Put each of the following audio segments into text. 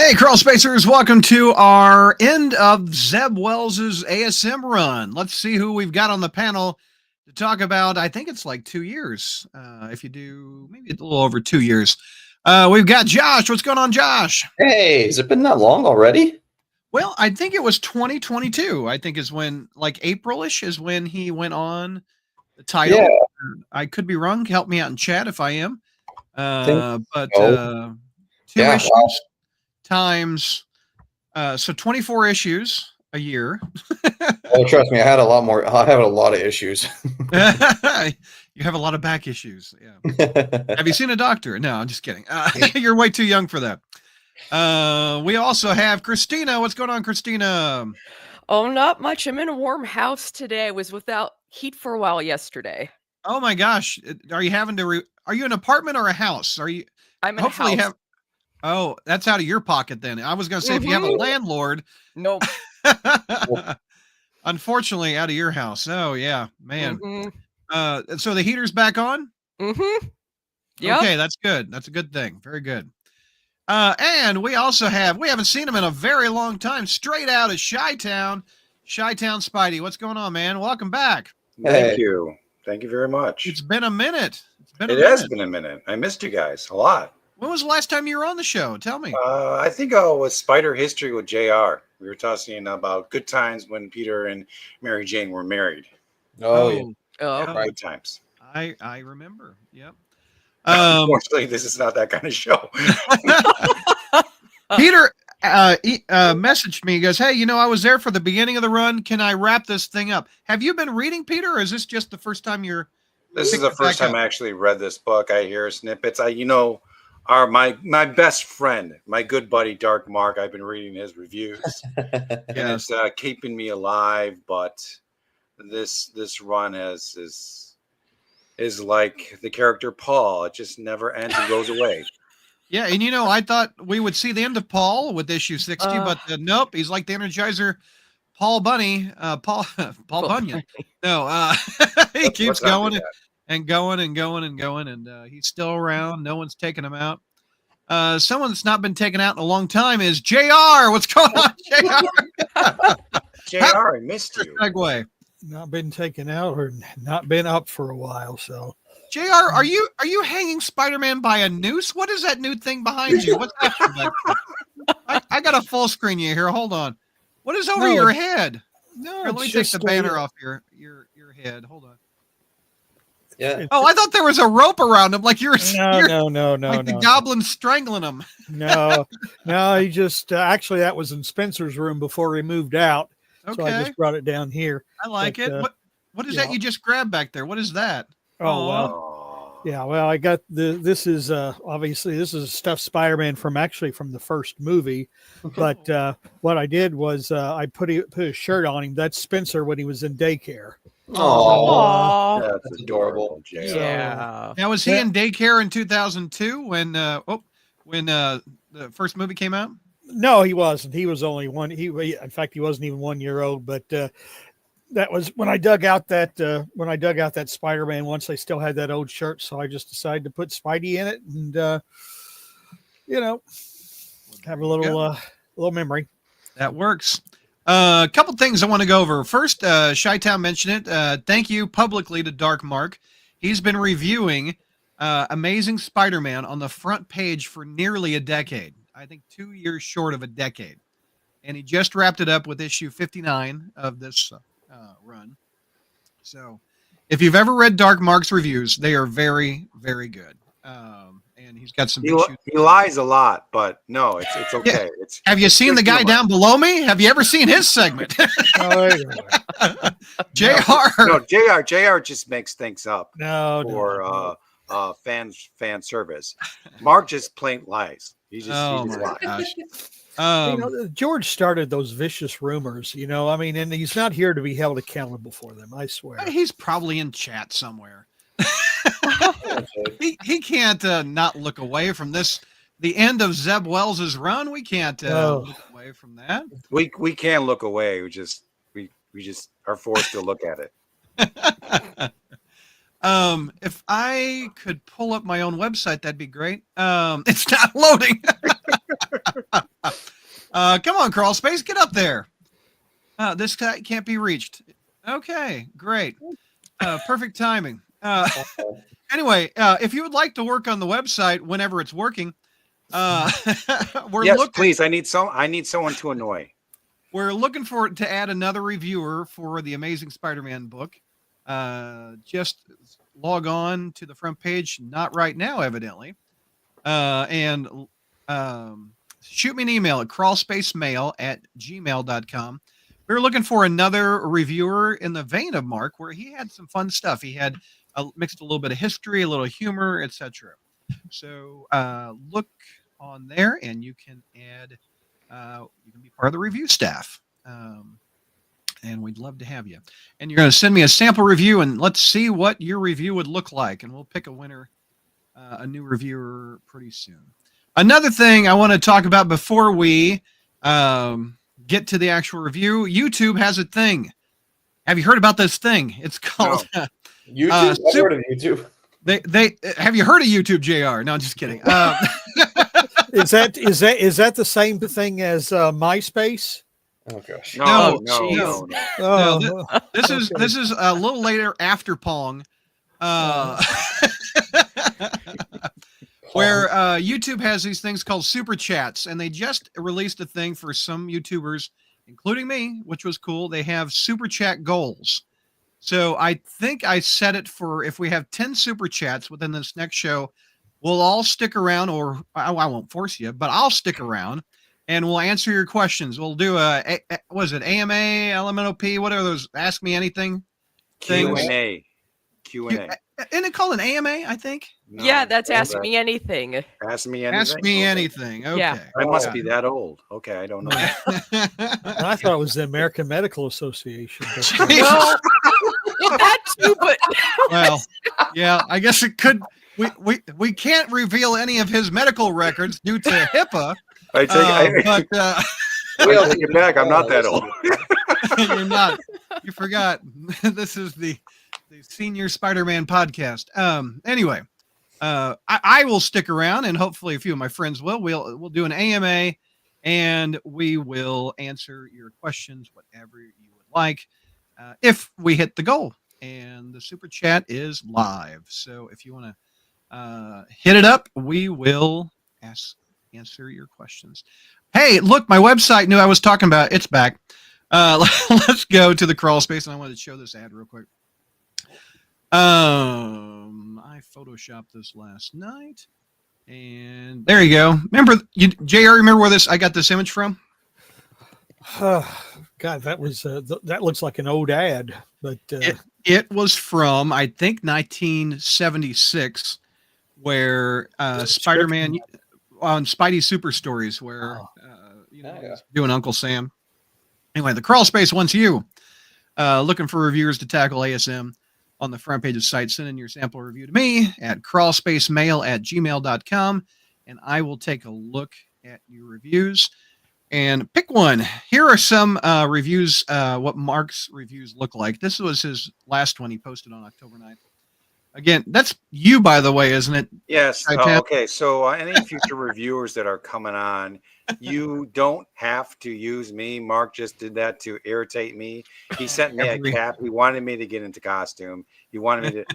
Hey, Crawlspacers, welcome to our end of Zeb Wells' ASM run. Let's see who we've got on the panel to talk about. I think it's like 2 years. If you do, maybe a little over 2 years. We've got Josh. What's going on, Josh? Hey, has it been that long already? Well, I think it was 2022. I think is when, like April-ish is when he went on the title. Yeah. I could be wrong. Help me out in chat if I am. But so. 2 Yeah, issues. wow. Times so 24 issues a year. Oh, trust me, I had a lot more. I have a lot of issues. You have a lot of back issues. Yeah. Have you seen a doctor? No, I'm just kidding. You're way too young for that. We also have Christina. What's going on, Christina? Oh, not much. I'm in a warm house today. I was without heat for a while yesterday. Oh my gosh. Are you having to are you an apartment or a house? Are you I'm in a house. Oh, that's out of your pocket then. I was going to say if you have a landlord. Nope. Unfortunately, out of your house. Oh yeah, man. So the heater's back on? Yeah. Okay, that's good. That's a good thing. Very good. And we also we haven't seen him in a very long time, straight out of Chi-Town. Chi-Town Spidey. What's going on, man? Welcome back. Thank you. Thank you very much. It's been a minute. It has been a minute. I missed you guys a lot. When was the last time you were on the show? Tell me. I think I was Spider History with JR. We were talking about good times when Peter and Mary Jane were married. Oh. Right times. I remember. Yep. Unfortunately, this is not that kind of show. Peter messaged me. He goes, "Hey, I was there for the beginning of the run. Can I wrap this thing up?" Have you been reading, Peter, or is this just the first time you're? This is the first time I actually read this book. I hear snippets. My best friend, my good buddy Dark Mark. I've been reading his reviews, and it's keeping me alive. But this run is like the character Paul. It just never ends and goes away. Yeah, and I thought we would see the end of Paul with issue 60, but nope, he's like the Energizer Paul Bunny, Paul Bunyan. No, he keeps going and going and going and going, and he's still around. No one's taking him out. Someone that's not been taken out in a long time is JR. What's going on, JR? JR, I missed you. Segue. Not been taken out or not been up for a while, so. JR, are you hanging Spider-Man by a noose? What is that new thing behind you? What's that? I got a full screen you here. Hold on. What is over your head? No, here, let me take the banner off your head. Hold on. Yeah. Oh, I thought there was a rope around him, like you're no, like the goblin strangling him. No, he just actually that was in Spencer's room before he moved out. Okay. So I just brought it down here. I like it. What is that you just grabbed back there? What is that? Oh, well. Yeah, well, I got this is obviously this is stuffed Spider-Man from the first movie, but what I did was I put a shirt on him. That's Spencer when he was in daycare. Oh, that's adorable. Yeah. Now was he in daycare in 2002 when the first movie came out? No, he wasn't. He was only one. In fact, he wasn't even 1 year old. But that was when I dug out that Spider-Man. Once I still had that old shirt, so I just decided to put Spidey in it, and have a little memory. That works. A couple things I want to go over. First, Chi-Town mentioned it. Thank you publicly to Dark Mark. He's been reviewing Amazing Spider-Man on the front page for nearly a decade. I think 2 years short of a decade. And he just wrapped it up with issue 59 of this run. So if you've ever read Dark Mark's reviews, they are very, very good. And he's got some issues. He lies a lot, but no, it's okay. Yeah. Have you seen the guy down below me? Have you ever seen his segment? JR just makes things up for fan service. Mark just plain lies. He just lies. George started those vicious rumors, and he's not here to be held accountable for them. I swear. He's probably in chat somewhere. he can't not look away from this. The end of Zeb Wells' run. We can't look away from that. We can't look away. We just are forced to look at it. If I could pull up my own website, that'd be great. It's not loading. Come on, Crawlspace, get up there. This guy can't be reached. Okay, great. Perfect timing. Anyway, if you would like to work on the website whenever it's working, yes, please. I need someone to annoy. We're looking to add another reviewer for the Amazing Spider-Man book. Just log on to the front page. Not right now, evidently. And shoot me an email at crawlspacemail@gmail.com. We were looking for another reviewer in the vein of Mark, where he had some fun stuff. He had mixed a little bit of history, a little humor, etc. So look on there, and you can add. You can be part of the review staff, and we'd love to have you. And you're going to send me a sample review, and let's see what your review would look like, and we'll pick a winner, a new reviewer pretty soon. Another thing I want to talk about before we get to the actual review, YouTube has a thing. Have you heard about this thing? It's called YouTube. I've heard of YouTube. They have you heard of YouTube, JR? No, I'm just kidding. Is that the same thing as MySpace? Oh gosh. No. This is a little later after Pong. Where YouTube has these things called super chats, and they just released a thing for some YouTubers, including me, which was cool. They have super chat goals. So I think I set it for if we have 10 super chats within this next show, we'll all stick around, or I won't force you, but I'll stick around and we'll answer your questions. We'll do what is it, AMA, LMNOP, whatever those Ask Me Anything things. Q&A. Isn't it called an AMA, I think? No, yeah, that's Ask Me Anything. Ask Me Anything? Ask Me Anything. Okay. Yeah. I must be that old. Okay, I don't know. I thought it was the American Medical Association. Well, that too, but well, yeah, I guess it could. We can't reveal any of his medical records due to HIPAA. I take it back. I'm not that old. You're not. You forgot. This is the Senior Spider-Man podcast. Anyway, I will stick around, and hopefully a few of my friends will. We'll do an AMA, and we will answer your questions, whatever you would like, if we hit the goal. And the super chat is live, so if you want to hit it up, we will answer your questions. Hey, look, my website knew I was talking about. It's back. Let's go to the Crawlspace, and I wanted to show this ad real quick. I photoshopped this last night, and there you go. Remember, JR? Remember where I got this image from? God, that was that looks like an old ad, but it was from, I think, 1976, where Spider-Man on Spidey Super Stories, where he's doing Uncle Sam. Anyway, the Crawlspace wants you looking for reviewers to tackle ASM. On the front page of the site, send in your sample review to me at crawlspacemail@gmail.com, and I will take a look at your reviews and pick one. Here are some reviews, what Mark's reviews look like. This was his last one he posted on October 9th. Again, that's you, by the way, isn't it? Yes. Okay. So any future reviewers that are coming on, you don't have to use me. Mark just did that to irritate me. He sent me a cap. He wanted me to get into costume. He wanted me to.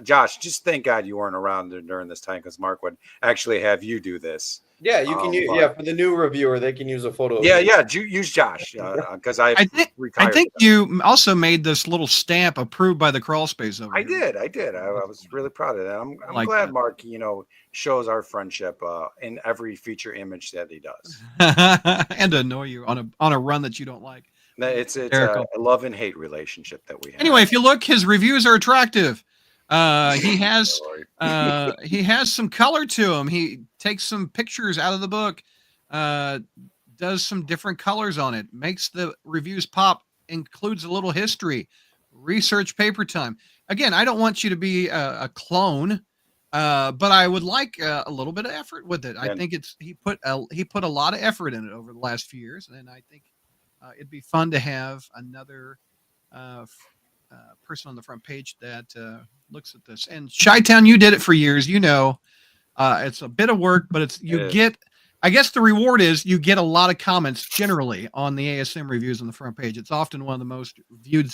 Josh, just thank God you weren't around during this time, because Mark would actually have you do this. Yeah, you can use. Yeah, for the new reviewer, they can use a photo. Yeah, use Josh, because I think you also made this little stamp approved by the Crawlspace over here. I did. I was really proud of that. I'm glad that. Mark, shows our friendship in every feature image that he does, and to annoy you on a run that you don't like. It's a love and hate relationship that we have. Anyway, if you look, his reviews are attractive. He has some color to him. He takes some pictures out of the book, does some different colors on it, makes the reviews pop, includes a little history, research paper time. Again, I don't want you to be a clone, but I would like a little bit of effort with it. I think he put a lot of effort in it over the last few years, and I think it'd be fun to have another person on the front page that looks at this. And Chi-Town, you did it for years. It's a bit of work, but get I guess the reward is you get a lot of comments generally on the ASM reviews on the front page. It's often one of the most viewed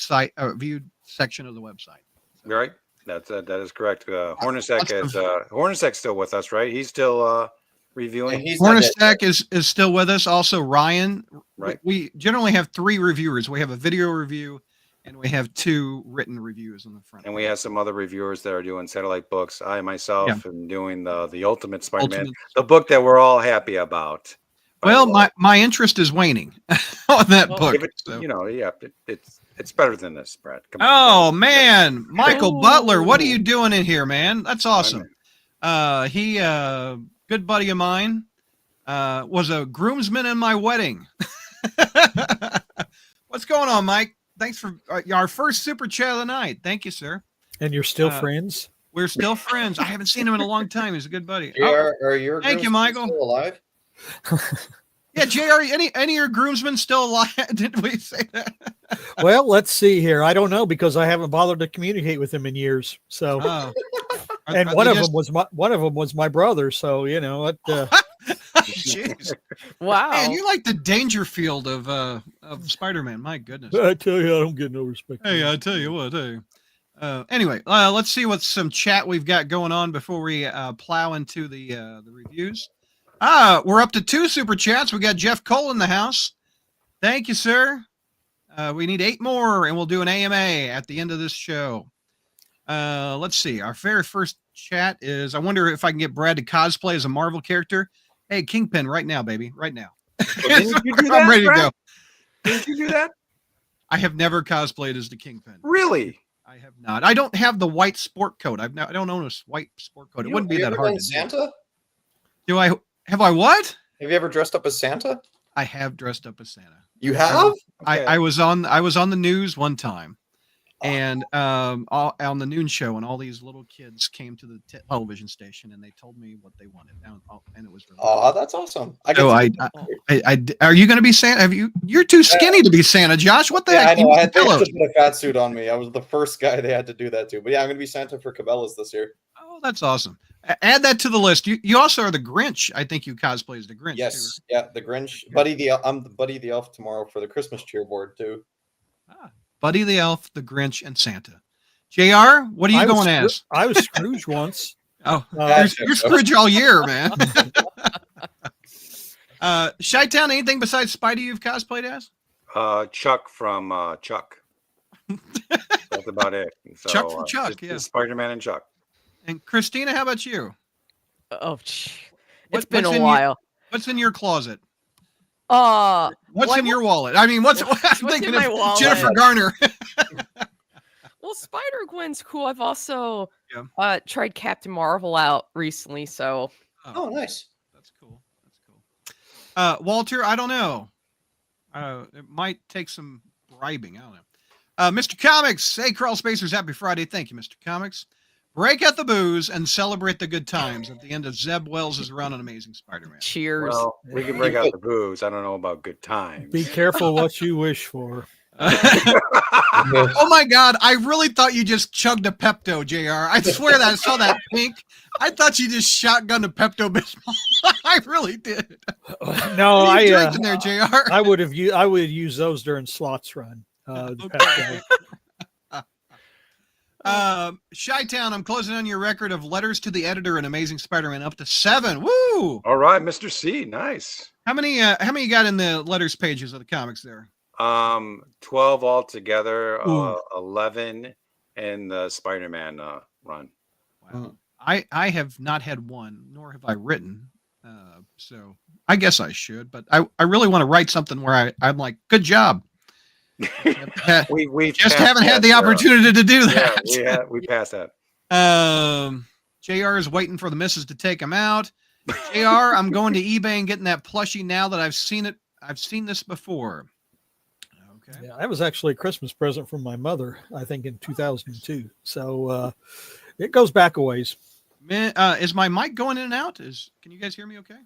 viewed section of the website. So, Right. That is correct. Hornacek's still with us, right? He's still reviewing. Yeah, he's not dead Hornacek is still with us. Also, Ryan. Right. We generally have 3 reviewers. We have a video review, and we have 2 written reviews on the front. And we have some other reviewers that are doing satellite books. I myself am doing the Ultimate Spider-Man, the book that we're all happy about. Well, my interest is waning on that book. So. It's better than this, Brad. Come on. Oh man, Michael Butler, what are you doing in here, man? That's awesome. He good buddy of mine, was a groomsman in my wedding. What's going on, Mike? Thanks for our first super chat of the night. Thank you, sir. And you're still friends? We're still friends. I haven't seen him in a long time. He's a good buddy. Are your thank you, Michael. Still alive? Yeah, JR, any of your groomsmen still alive? Did we say that? Well, let's see here. I don't know because I haven't bothered to communicate with him in years. So, and one of them was my brother. So what? Jeez. Wow. Man, you like the Dangerfield of Spider-Man. My goodness. I tell you, I don't get no respect. Hey, I tell you what. Hey. Anyway, let's see what some chat we've got going on before we plow into the reviews. We're up to 2 super chats. We got Jeff Cole in the house. Thank you, sir. We need 8 more, and we'll do an AMA at the end of this show. Let's see. Our very first chat is, I wonder if I can get Brad to cosplay as a Marvel character. Hey, Kingpin, right now, baby. Right now. Didn't you do that, I'm ready to go. Didn't you do that? I have never cosplayed as the Kingpin. Really? I have not. I don't have the white sport coat. I don't own a white sport coat. It wouldn't be that hard to Santa? do. Have I what? Have you ever dressed up as Santa? I have dressed up as Santa. You have? Okay. I was on the news one time, and on the noon show, and all these little kids came to the television station, and they told me what they wanted, and it was really cool. That's awesome. Are you going to be Santa? You're too skinny to be Santa, Josh. What the heck? I know. I had to put a fat suit on me. I was the first guy they had to do that to. But yeah, I'm going to be Santa for Cabela's this year. Oh, that's awesome. Add that to the list. You also are the Grinch. I think you cosplay as the Grinch. Yes, too. Yeah, the Grinch. Okay. I'm the Buddy the Elf tomorrow for the Christmas cheer board too. Buddy the Elf, the Grinch, and Santa. JR, what are you going as? I was Scrooge once. Oh, you're Scrooge all year, man. Chi-Town, anything besides Spidey you've cosplayed as? Chuck from Chuck. That's about it. So, Chuck from Chuck, yeah. Spider-Man and Chuck. And Christina, how about you? Oh, it's been a while. What's in your closet? What's in your wallet? I mean, what's I'm thinking of wallet? Jennifer Garner. Well, Spider-Gwen's cool. I've also tried Captain Marvel out recently, so. Oh, nice. That's cool. Walter, I don't know. It might take some bribing. I don't know. Mr. Comics, hey, Crawlspacers, happy Friday. Thank you, Mr. Comics. Break out the booze and celebrate the good times at the end of Zeb Wells' run on Amazing Spider-Man. Cheers. Well, we can break out the booze. I don't know about good times. Be careful what you wish for. Oh my God! I really thought you just chugged a Pepto, JR. I swear that I saw that pink. I thought you just shotgunned a Pepto Bismol. I really did. No, I drinking there, JR. I would use those during Slots run. Chi-Town, I'm closing on your record of letters to the editor in Amazing Spider-Man up to 7. Woo! All right, Mr. C, nice. How many you got in the letters pages of the comics there? 12 altogether, 11 in the Spider-Man run. Wow. I have not had one, nor have I written. So I guess I should, but I really want to write something where I'm like, good job. we just haven't had the opportunity to do that. Yeah, we passed that. JR is waiting for the missus to take him out. JR, I'm going to eBay and getting that plushie now that I've seen it. I've seen this before. Okay. Yeah, that was actually a Christmas present from my mother, I think in 2002. So it goes back a ways. Is my mic going in and out? Can you guys hear me okay?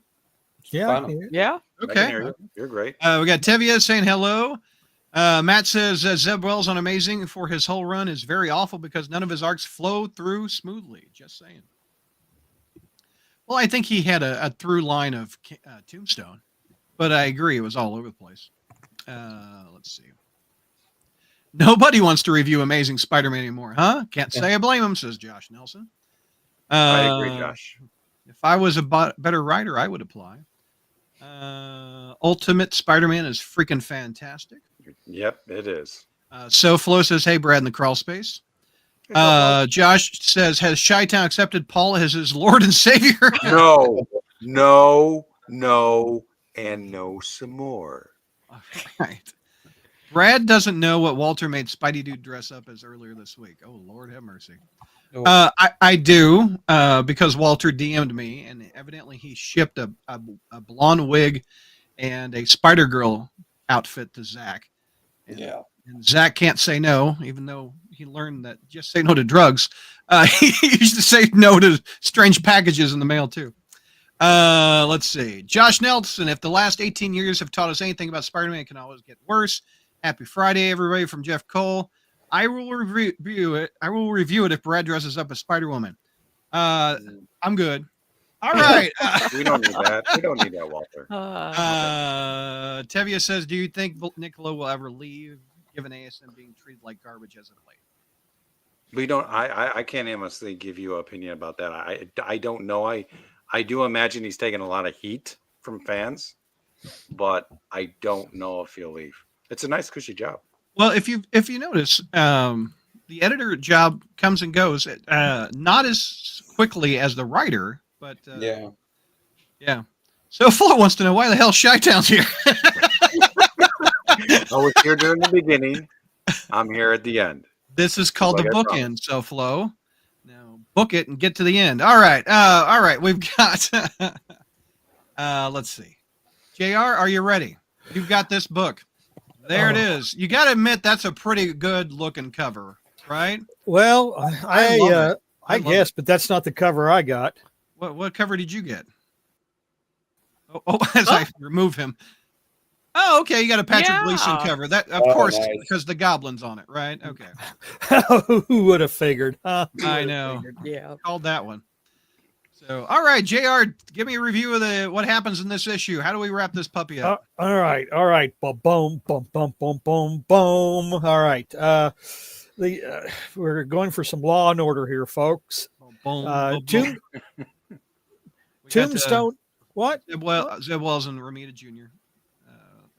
Yeah. Yeah. Okay. You're great. We got Tevia saying hello. Matt says Zeb Wells on Amazing for his whole run is very awful because none of his arcs flow through smoothly. Just saying. Well, I think he had a through line of Tombstone, but I agree it was all over the place. Let's see. Nobody wants to review Amazing Spider-Man anymore, huh? Can't say I blame him, says Josh Nelson. I agree, Josh. If I was a better writer, I would apply. Ultimate Spider-Man is freaking fantastic. Yep, it is. SoFlo says, hey, Brad in the crawl space. Josh says, has Chi-Town accepted Paul as his Lord and Savior? No, and no some more. All right. Brad doesn't know what Walter made Spidey Dude dress up as earlier this week. Oh, Lord have mercy. I do, because Walter DM'd me, and evidently he shipped a blonde wig and a Spider-Girl outfit to Zach. And Zach can't say no, even though he learned that just say no to drugs. He used to say no to strange packages in the mail, too. Let's see. Josh Nelson, if the last 18 years have taught us anything about Spider-Man, it can always get worse. Happy Friday, everybody, from Jeff Cole. I will review it. I will review it if Brad dresses up as Spider-Woman. I'm good. All right. We don't need that. We don't need that, Walter. Tevia says, do you think Nicola will ever leave, given ASM being treated like garbage as of late? We don't. I can't honestly give you an opinion about that. I don't know. I do imagine he's taking a lot of heat from fans, but I don't know if he'll leave. It's a nice, cushy job. Well, if you notice, the editor job comes and goes, not as quickly as the writer, but yeah. So Flo wants to know why the hell Chi-Town's here. I was here during the beginning. I'm here at the end. This is called the bookend. So Flo, now book it and get to the end. All right. We've got. Let's see. JR, are you ready? You've got this book. There it is. You got to admit that's a pretty good looking cover, right? Well, I guess, but that's not the cover I got. What cover did you get? As I remove him. Oh, okay. You got a Patrick Gleason cover. That, of course, nice. Because the Goblin's on it, right? Okay. Who would have figured? Huh? I know. Yeah. Called that one. So, all right, JR, give me a review of what happens in this issue. How do we wrap this puppy up? All right. Boom, boom, boom, boom, boom, boom, boom. All right. We're going for some law and order here, folks. Tombstone. What? Zeb Wells and Ramita Jr.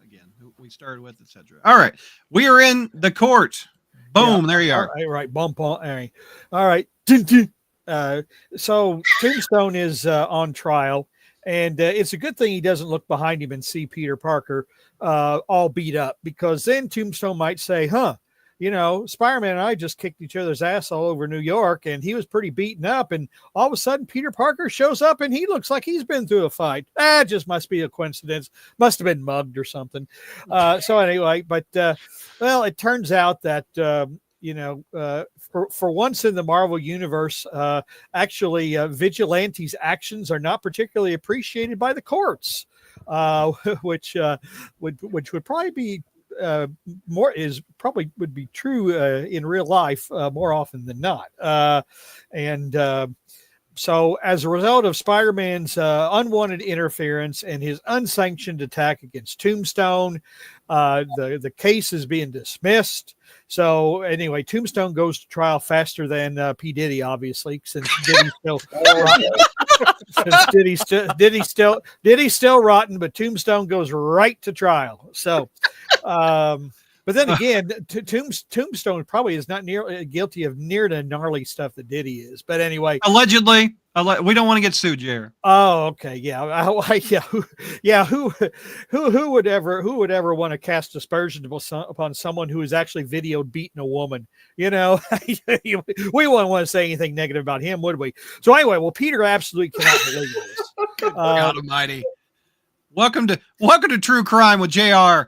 Again, who we started with, etc. All right, we are in the court. Boom! There you are. All right. Boom, boom. All right. So Tombstone is on trial, and it's a good thing he doesn't look behind him and see Peter Parker all beat up, because then Tombstone might say, Spider-Man and I just kicked each other's ass all over New York, and he was pretty beaten up, and all of a sudden Peter Parker shows up and he looks like he's been through a fight. Just must be a coincidence. Must have been mugged or something. So anyway, but it turns out that for once in the Marvel universe, actually, Vigilante's actions are not particularly appreciated by the courts, which would probably be would be true in real life more often than not. So as a result of Spider-Man's unwanted interference and his unsanctioned attack against Tombstone, the case is being dismissed. So anyway, Tombstone goes to trial faster than P. Diddy, obviously, since Diddy's still rotten, but Tombstone goes right to trial. So, but then again, Tombstone probably is not guilty of near the gnarly stuff that Diddy is. But anyway, allegedly, we don't want to get sued, Jared. Oh, okay, yeah. Who would ever want to cast aspersions upon someone who has actually videoed beating a woman? We wouldn't want to say anything negative about him, would we? So anyway, Peter absolutely cannot believe this. God Almighty! Welcome to True Crime with JR.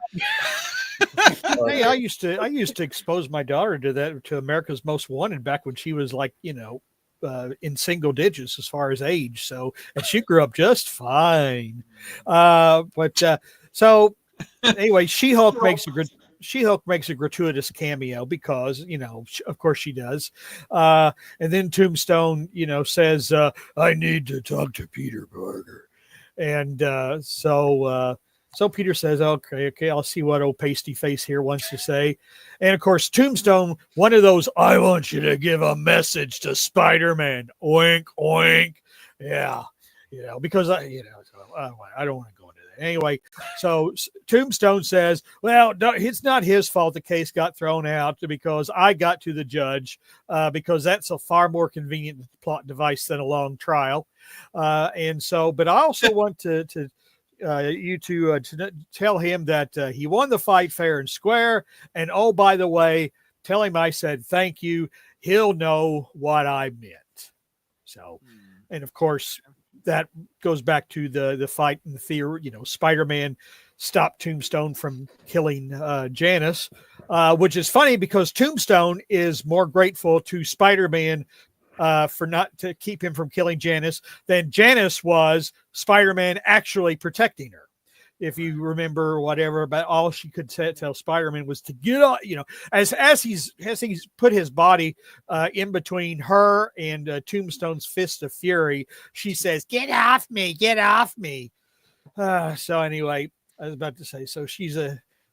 Hey, I used to expose my daughter to America's Most Wanted back when she was like, in single digits as far as age. So, and she grew up just fine. So anyway, She-Hulk makes a She-Hulk makes a gratuitous cameo because, of course she does. And then Tombstone, says, I need to talk to Peter Parker. And so Peter says, okay, I'll see what old pasty face here wants to say. And of course, Tombstone, one of those, I want you to give a message to Spider-Man. Oink, oink. Yeah. Because I don't want to go into that. Anyway, so Tombstone says, well, no, it's not his fault the case got thrown out because I got to the judge because that's a far more convenient plot device than a long trial. But I also want to tell him that he won the fight fair and square. And oh, by the way, tell him I said thank you. He'll know what I meant. So, and of course, that goes back to the fight in the theater. Spider-Man stopped Tombstone from killing Janice, which is funny because Tombstone is more grateful to Spider-Man for not to keep him from killing Janice than Janice was Spider-Man actually protecting her. If you remember whatever, but all she could tell Spider-Man was to get off, as he's put his body in between her and Tombstone's fist of fury, she says, get off me. So anyway, I was about to say, so she's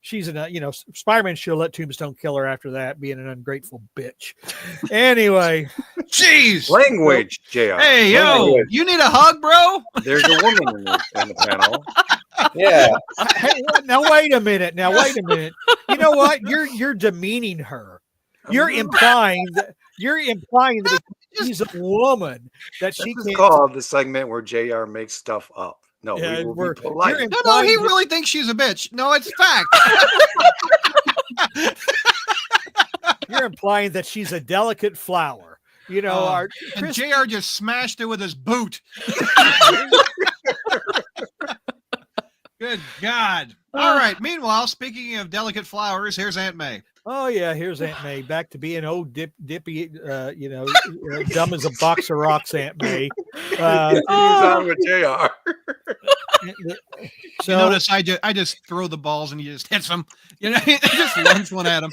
Spider-Man should let Tombstone kill her after that, being an ungrateful bitch. Anyway. Jeez. Language, JR. Hey, yo, you need a hug, bro? There's a woman in the panel. Yeah. Hey, now wait a minute. You know what? You're demeaning her. You're implying that she's a woman that she This is can't. called the segment where JR makes stuff up. No, Yeah, we will we're- be polite. No, he really thinks she's a bitch. No, it's fact. You're implying that she's a delicate flower. And JR just smashed it with his boot. Good God. All right. Meanwhile, speaking of delicate flowers, here's Aunt May. Oh, yeah. Here's Aunt May back to being old dippy, dumb as a box of rocks, Aunt May. He's on with JR. So, You notice I just throw the balls and he just hits them. Just lunge one at him.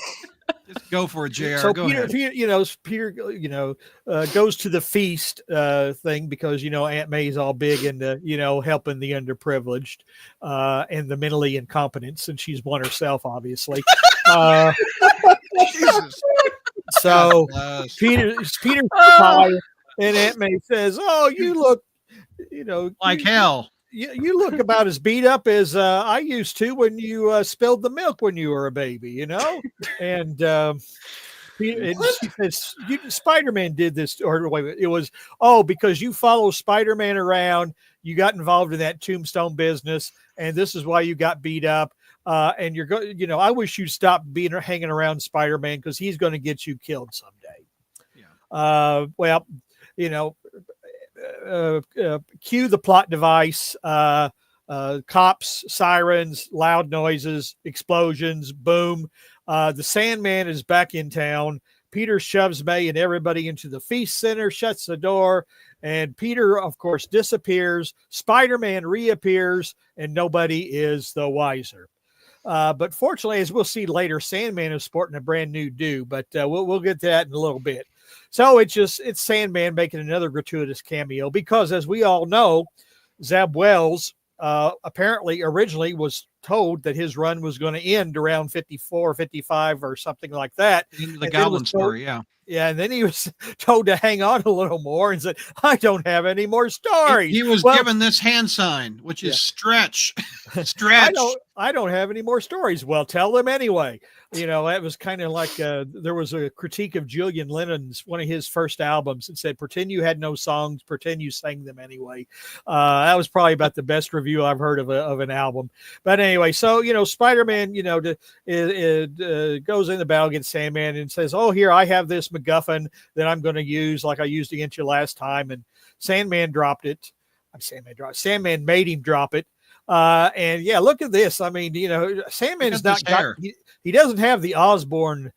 Just go for it, JR. So Go ahead. Peter, goes to the feast thing because Aunt May's all big into helping the underprivileged and the mentally incompetent, since she's one herself, obviously. Jesus. So Peter's tired, and Aunt May says, "Oh, you look, Like hell." You look about as beat up as I used to when you spilled the milk when you were a baby, And she says, Spider-Man did this, or wait, it was, because you follow Spider-Man around, you got involved in that Tombstone business, and this is why you got beat up. And you're going, I wish you'd stop hanging around Spider-Man because he's going to get you killed someday. Yeah. Cue the plot device, cops, sirens, loud noises, explosions, boom. The Sandman is back in town. Peter shoves May and everybody into the feast center, shuts the door, and Peter, of course, disappears. Spider-Man reappears, and nobody is the wiser. But fortunately, as we'll see later, Sandman is sporting a brand new do, but we'll get to that in a little bit. So it's Sandman making another gratuitous cameo because, as we all know, Zeb Wells apparently originally was told that his run was going to end around 54, 55 or something like that. The Goblin story, yeah. Yeah, and then he was told to hang on a little more and said, I don't have any more stories. He was given this hand sign, which is stretch. Stretch. I don't have any more stories. Well, tell them anyway. That was kind of like there was a critique of Julian Lennon's, one of his first albums, and said, pretend you had no songs, pretend you sang them anyway. That was probably about the best review I've heard of an album. But anyway, so, Spider-Man, goes in the battle against Sandman and says, oh, here, I have this MacGuffin that I'm going to use like I used against you last time. And Sandman dropped it. Sandman made him drop it. And yeah, look at this. I mean, Sandman is not he doesn't have the Osborn.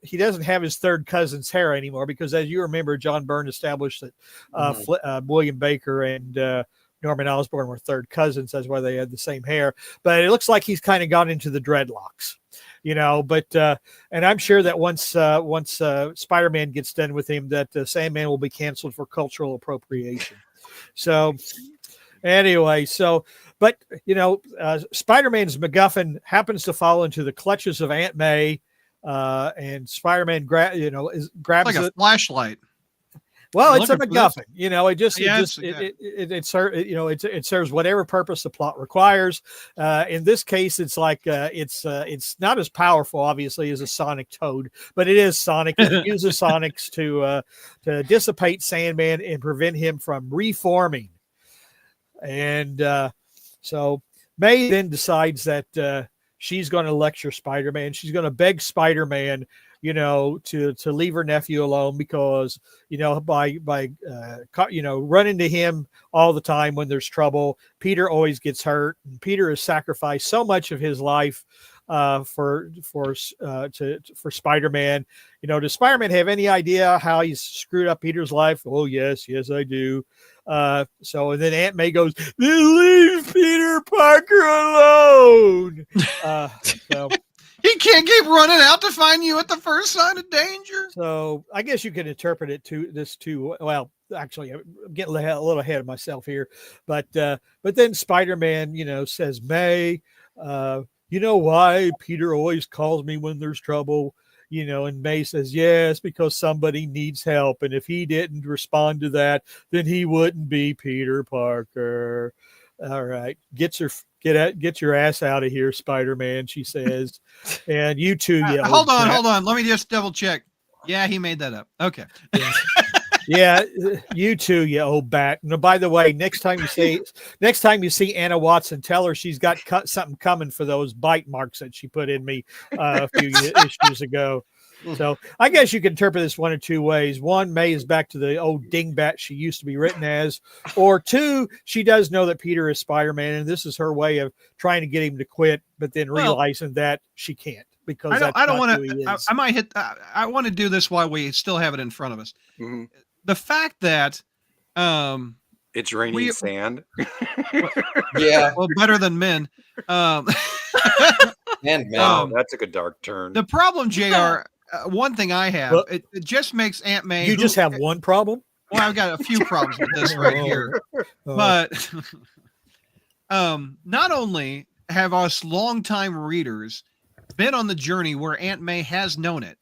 He doesn't have his third cousin's hair anymore because, as you remember, John Byrne established that William Baker and Norman Osborn were third cousins. That's why they had the same hair. But it looks like he's kind of gone into the dreadlocks. But and I'm sure that once Spider-Man gets done with him, that Sandman will be canceled for cultural appropriation. So anyway, but Spider-Man's MacGuffin happens to fall into the clutches of Aunt May, and Spider-Man grabs like a it. Flashlight. Well, I'm it's a looking for this. it serves whatever purpose the plot requires. In this case, it's like it's not as powerful, obviously, as a sonic toad, but it is sonic. It uses sonics to dissipate Sandman and prevent him from reforming. And so May then decides that she's going to lecture Spider-Man. She's going to beg Spider-Man, to leave her nephew alone because, by running to him all the time when there's trouble, Peter always gets hurt. And Peter has sacrificed so much of his life for Spider-Man. Does Spider-Man have any idea how he's screwed up Peter's life? Oh, yes, I do. And then Aunt May goes, leave Peter Parker alone. He can't keep running out to find you at the first sign of danger. So I guess you can interpret it well, actually, I'm getting a little ahead of myself here, but then Spider-Man, says, May, why Peter always calls me when there's trouble, and May says, yes, because somebody needs help. And if he didn't respond to that, then he wouldn't be Peter Parker. All right. Get your ass out of here, Spider-Man, she says. And you too. Yeah. Hold on. Let me just double check. Yeah, he made that up. Okay. Yeah, you too, you old bat. No, by the way, next time you see Anna Watson, tell her she's got something coming for those bite marks that she put in me a few issues ago. So I guess you can interpret this one of two ways. One, May is back to the old dingbat she used to be written as, or two, she does know that Peter is Spider-Man, and this is her way of trying to get him to quit, but then realizing that she can't because I don't want to. I might hit. I want to do this while we still have it in front of us. Mm-hmm. The fact that it's raining sand. Yeah. Well, better than men. And men. That's a good dark turn. The problem, JR. One thing I have, it just makes Aunt May. You just have one problem? Well, I've got a few problems with this right here. But not only have us longtime readers been on the journey where Aunt May has known it,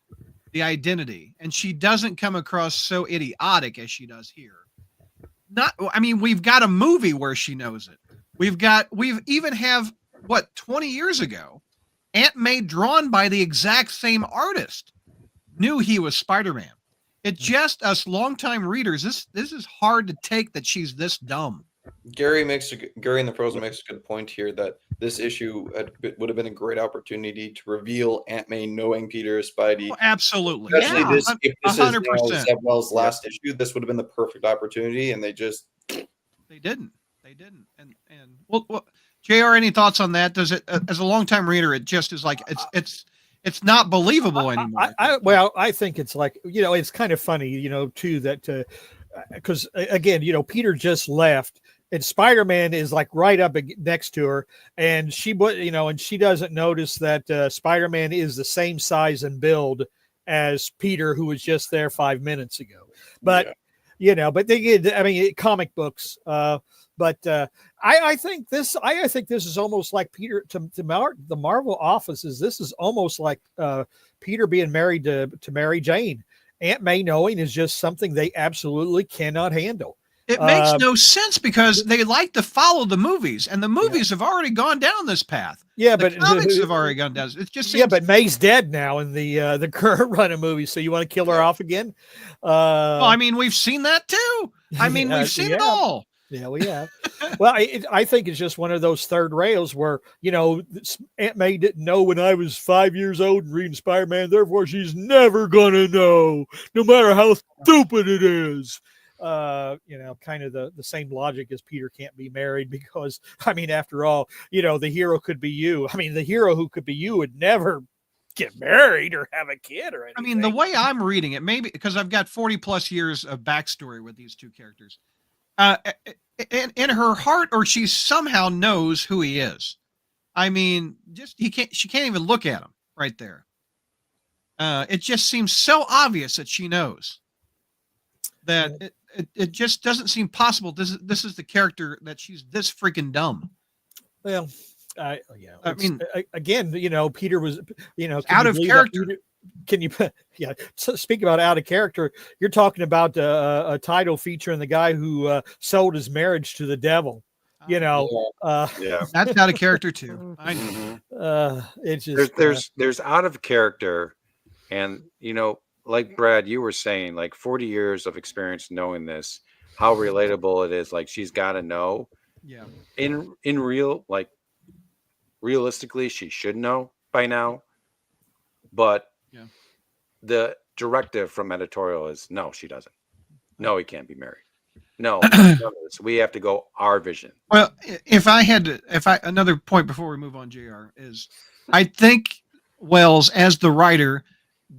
the identity, and she doesn't come across so idiotic as she does here. We've got a movie where she knows it. We've even have 20 years ago, Aunt May, drawn by the exact same artist, knew he was Spider-Man. It just us longtime readers. This is hard to take that she's this dumb. Gary in the Pros makes a good point here that this issue would have been a great opportunity to reveal Aunt May knowing Peter is Spidey. Oh, absolutely, especially if this 100%. is Zeb Well's last issue. This would have been the perfect opportunity, and they didn't. And well, JR, any thoughts on that? Does it, as a longtime reader, it just is like it's not believable anymore? I think it's like, it's kind of funny, too, that because again, Peter just left and Spider-Man is like right up next to her, and she doesn't notice that Spider-Man is the same size and build as Peter, who was just there 5 minutes ago. But but they get, comic books. But I think this is almost like Peter to the Marvel offices. This is almost like Peter being married to Mary Jane. Aunt May knowing is just something they absolutely cannot handle. It makes no sense because they like to follow the movies, and the movies have already gone down this path. Yeah, the but comics have already gone down. It just seems, yeah, but May's dead now in the current run of movies. So you want to kill her off again? Well, we've seen that too. We've seen it all. Yeah, we have. Well, I think it's just one of those third rails where, Aunt May didn't know when I was 5 years old and reading Spider-Man. Therefore, she's never going to know, no matter how stupid it is. Kind of the same logic as Peter can't be married because, after all, the hero could be you. The hero who could be you would never get married or have a kid or anything. The way I'm reading it, maybe because I've got 40 plus years of backstory with these two characters. In her heart, or she somehow knows who he is. She can't even look at him. right there. It just seems so obvious that she knows that it just doesn't seem possible. This is the character that she's this freaking dumb. Well, I mean, again, Peter was, out of character. Can you, so speak about out of character. You're talking about a title featuring the guy who sold his marriage to the devil. That's out of character too. I know. It's just there's out of character, and like Brad, you were saying, like 40 years of experience knowing this, how relatable it is. Like she's got to know. Yeah. In realistically, she should know by now, but the directive from editorial is no, she doesn't. No, he can't be married. No, we have to go our vision. Well, another point before we move on, JR, is I think Wells, as the writer,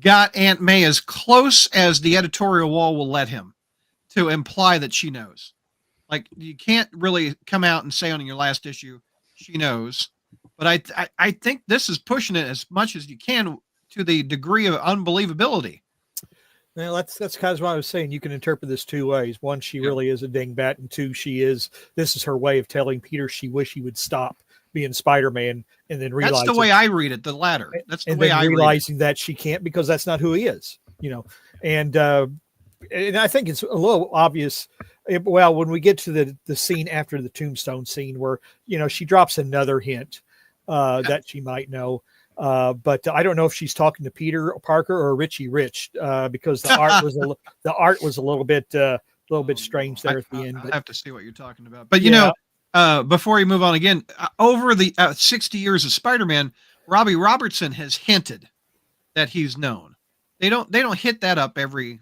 got Aunt May as close as the editorial wall will let him to imply that she knows. Like, you can't really come out and say on your last issue, she knows. But I think this is pushing it as much as you can to the degree of unbelievability. Well, that's kind of what I was saying. You can interpret this two ways. One, she really is a dingbat, and two, this is her way of telling Peter she wish he would stop being Spider-Man, and then realize that's the way I read it. The latter. That's the way I realizing that she can't, because that's not who he is. And I think it's a little obvious. Well, when we get to the scene after the tombstone scene, where she drops another hint that she might know. But I don't know if she's talking to Peter Parker or Richie Rich, because the art was a little bit strange there at the end. I have to see what you're talking about. But before you move on again, over the 60 years of Spider-Man, Robbie Robertson has hinted that he's known. They don't hit that up every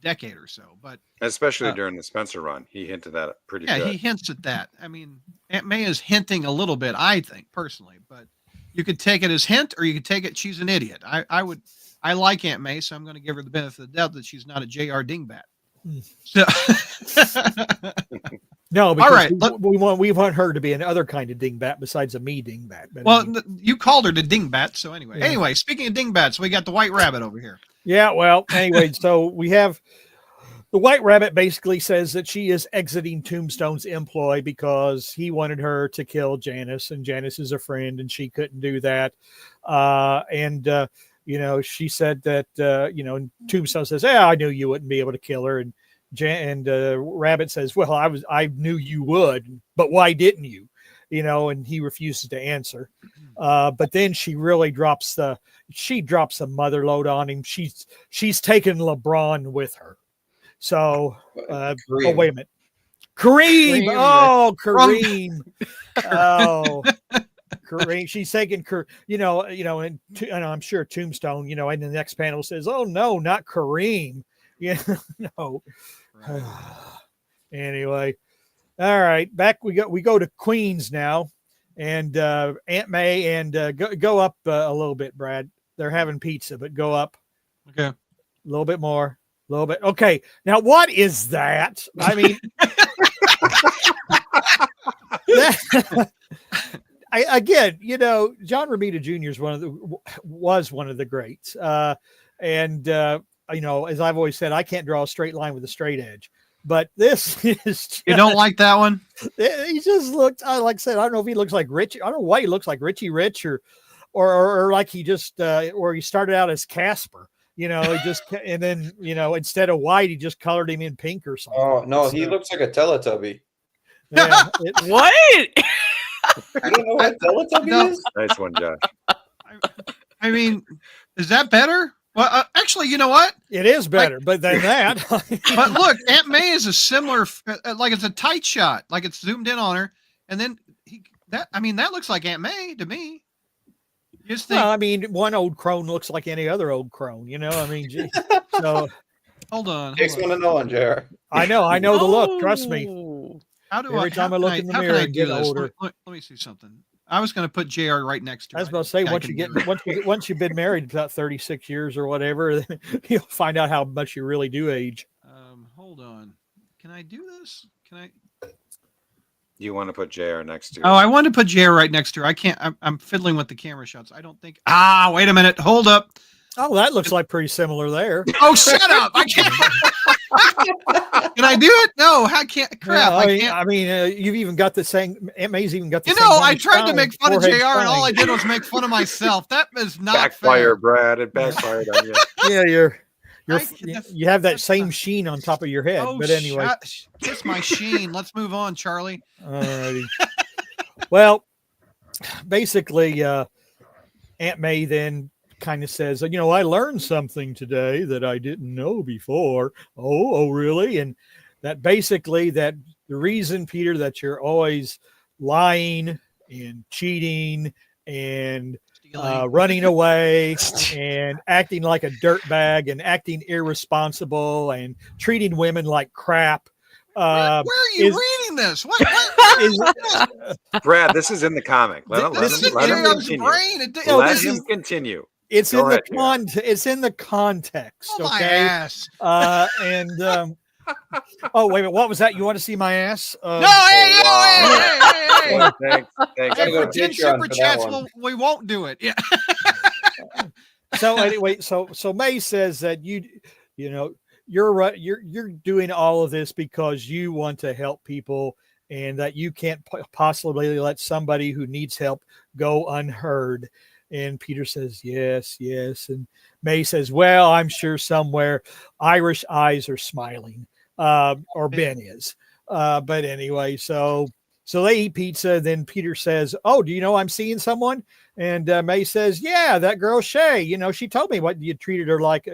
decade or so, but especially during the Spencer run, he hinted that pretty good. Yeah, he hints at that. I mean, Aunt May is hinting a little bit, I think, personally, but you could take it as hint, or you could take it she's an idiot. I like Aunt May, so I'm going to give her the benefit of the doubt that she's not a JR dingbat. So no, because all right, we want her to be another kind of dingbat besides a me dingbat. But well, you called her the dingbat, so anyway. Speaking of dingbats, we got the White Rabbit over here. Yeah, well, anyway, so we have the White Rabbit basically says that she is exiting Tombstone's employ because he wanted her to kill Janice, and Janice is a friend, and she couldn't do that. She said that, and Tombstone says, I knew you wouldn't be able to kill her. And Rabbit says, well, I knew you would, but why didn't you? And he refuses to answer. But then she really drops a mother load on him. She's taken LeBron with her. So, wait a minute. Kareem. Oh, Kareem. Oh, Kareem. She's taking, and I'm sure Tombstone, in the next panel says, oh no, not Kareem. No. Right. Anyway. All right. Back we go to Queens now, and Aunt May, and go up a little bit, Brad. They're having pizza, but go up. Okay. A little bit more. A little bit. Okay. Now, what is that? I mean, again, John Romita Jr. was one of the greats. And as I've always said, I can't draw a straight line with a straight edge. But this is you don't like that one? He just looked, like I said, I don't know if he looks like Richie. I don't know why he looks like Richie Rich or like he just or he started out as Casper. He just and then instead of white, he just colored him in pink or something. Oh no, he looks like a Teletubby. Yeah, what? I don't know what Teletubby is. Nice one, Josh. I mean, is that better? Well, actually, you know what? It is better, but than that. But look, Aunt May is a similar, like it's a tight shot, like it's zoomed in on her, and then that looks like Aunt May to me. Just think, well, I mean, one old crone looks like any other old crone, I mean, so hold on. Takes one to know on, JR. I know the look. Trust me. How do Every time I look in the mirror and get older. Let me see something. I was going to put JR right next to her. I was about to say, once you've been married about 36 years or whatever, then you'll find out how much you really do age. Hold on. Can I do this? Can I? You want to put JR next to? Oh, I wanted to put JR right next to her. I can't. I'm fiddling with the camera shots. I don't think. Ah, wait a minute. Hold up. Oh, that looks like pretty similar there. Oh, shut up! I can't. Can I do it? No, I can't. Crap! Yeah, I can't. I mean, you've even got the same. May's even got the You same. know, I tried to make fun of forehead JR, and all I spine. did was make fun of myself. That is not Backfire, fair. Brad. It backfired on you. Yeah, I- you have that that's same not- sheen on top of your head. Oh, but anyway, kiss my sheen. Let's move on, Charlie. alrighty. Well, basically, Aunt May then kind of says, you know, I learned something today that I didn't know before. Oh, really? And that basically that the reason, Peter, that you're always lying and cheating and running away and acting like a dirtbag and acting irresponsible and treating women like crap. Where are you reading this? What? Brad, this is in the comic. Let him continue. Let him continue. It's Go in ahead, the it's in the context. Oh, my Okay. ass. Oh, wait a minute. What was that? You want to see my ass? No, hey. Thanks. Gotta go For 10 Patreon super for that chats, one. we won't do it. Yeah. So anyway, so May says that you know, you're right. You're doing all of this because you want to help people, and that you can't possibly let somebody who needs help go unheard. And Peter says, yes. And May says, well, I'm sure somewhere Irish eyes are smiling, or Ben is. But anyway, so they eat pizza. Then Peter says, oh, do you know I'm seeing someone? And May says, yeah, that girl Shay, you know, she told me what you treated her like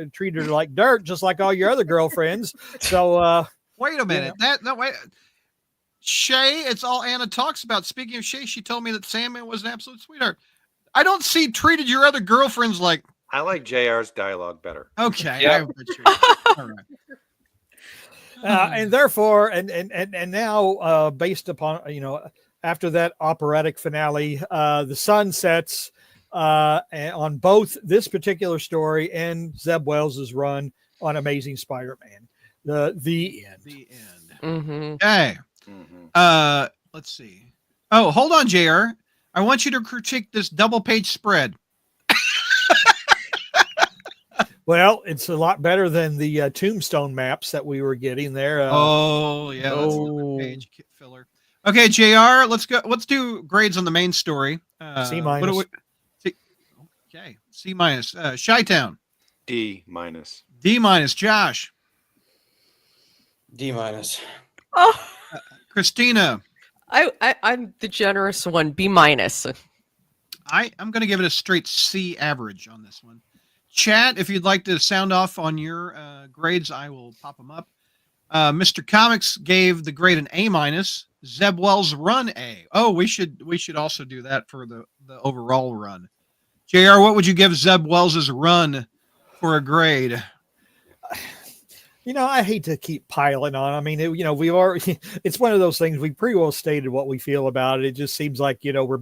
dirt, just like all your other girlfriends. So wait a minute. Wait. Shay, it's all Anna talks about. Speaking of Shay, she told me that Sandman was an absolute sweetheart. I don't see treated your other girlfriends like. I like JR's dialogue better. Okay. Yep. All right. And therefore, and now, based upon, you know, after that operatic finale, the sun sets on both this particular story and Zeb Wells's run on Amazing Spider-Man. The end. The end. Mm-hmm. Okay. Let's see. Oh, hold on, JR. I want you to critique this double page spread. Well, it's a lot better than the tombstone maps that we were getting there. That's another page filler. Okay, JR, let's go. Let's do grades on the main story. C minus. Okay, C minus. Chi-Town. D minus. D minus. Josh. D minus. Oh, Christina. I'm the generous one. B minus. I'm going to give it a straight C average on this one. Chat, if you'd like to sound off on your grades, I will pop them up. Mr. Comics gave the grade an A minus. Zeb Wells run A. Oh, we should also do that for the overall run. JR, what would you give Zeb Wells's run for a grade? You know, I hate to keep piling on. I mean, you know, it's one of those things. We pretty well stated what we feel about it. It just seems like, you know, we're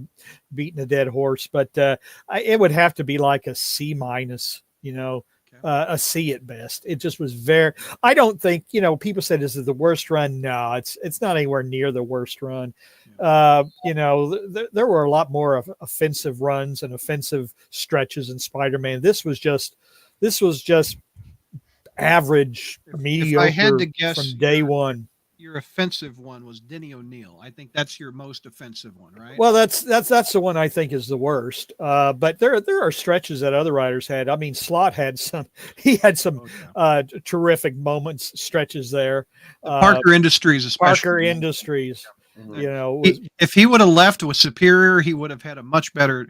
beating a dead horse, but it would have to be like a C minus, you know, a C at best. It just was I don't think, you know, people said, is it the worst run? No, it's not anywhere near the worst run. You know, there were a lot more offensive runs and offensive stretches in Spider-Man. This was just average, mediocre. If I had to guess, from day one. Your offensive one was Denny O'Neil. I think that's your most offensive one, right? Well, that's the one I think is the worst. But there are stretches that other writers had. I mean, Slott had some terrific moments, stretches there. Parker Industries, especially. Parker Industries. You know, if he would have left with Superior, he would have had a much better.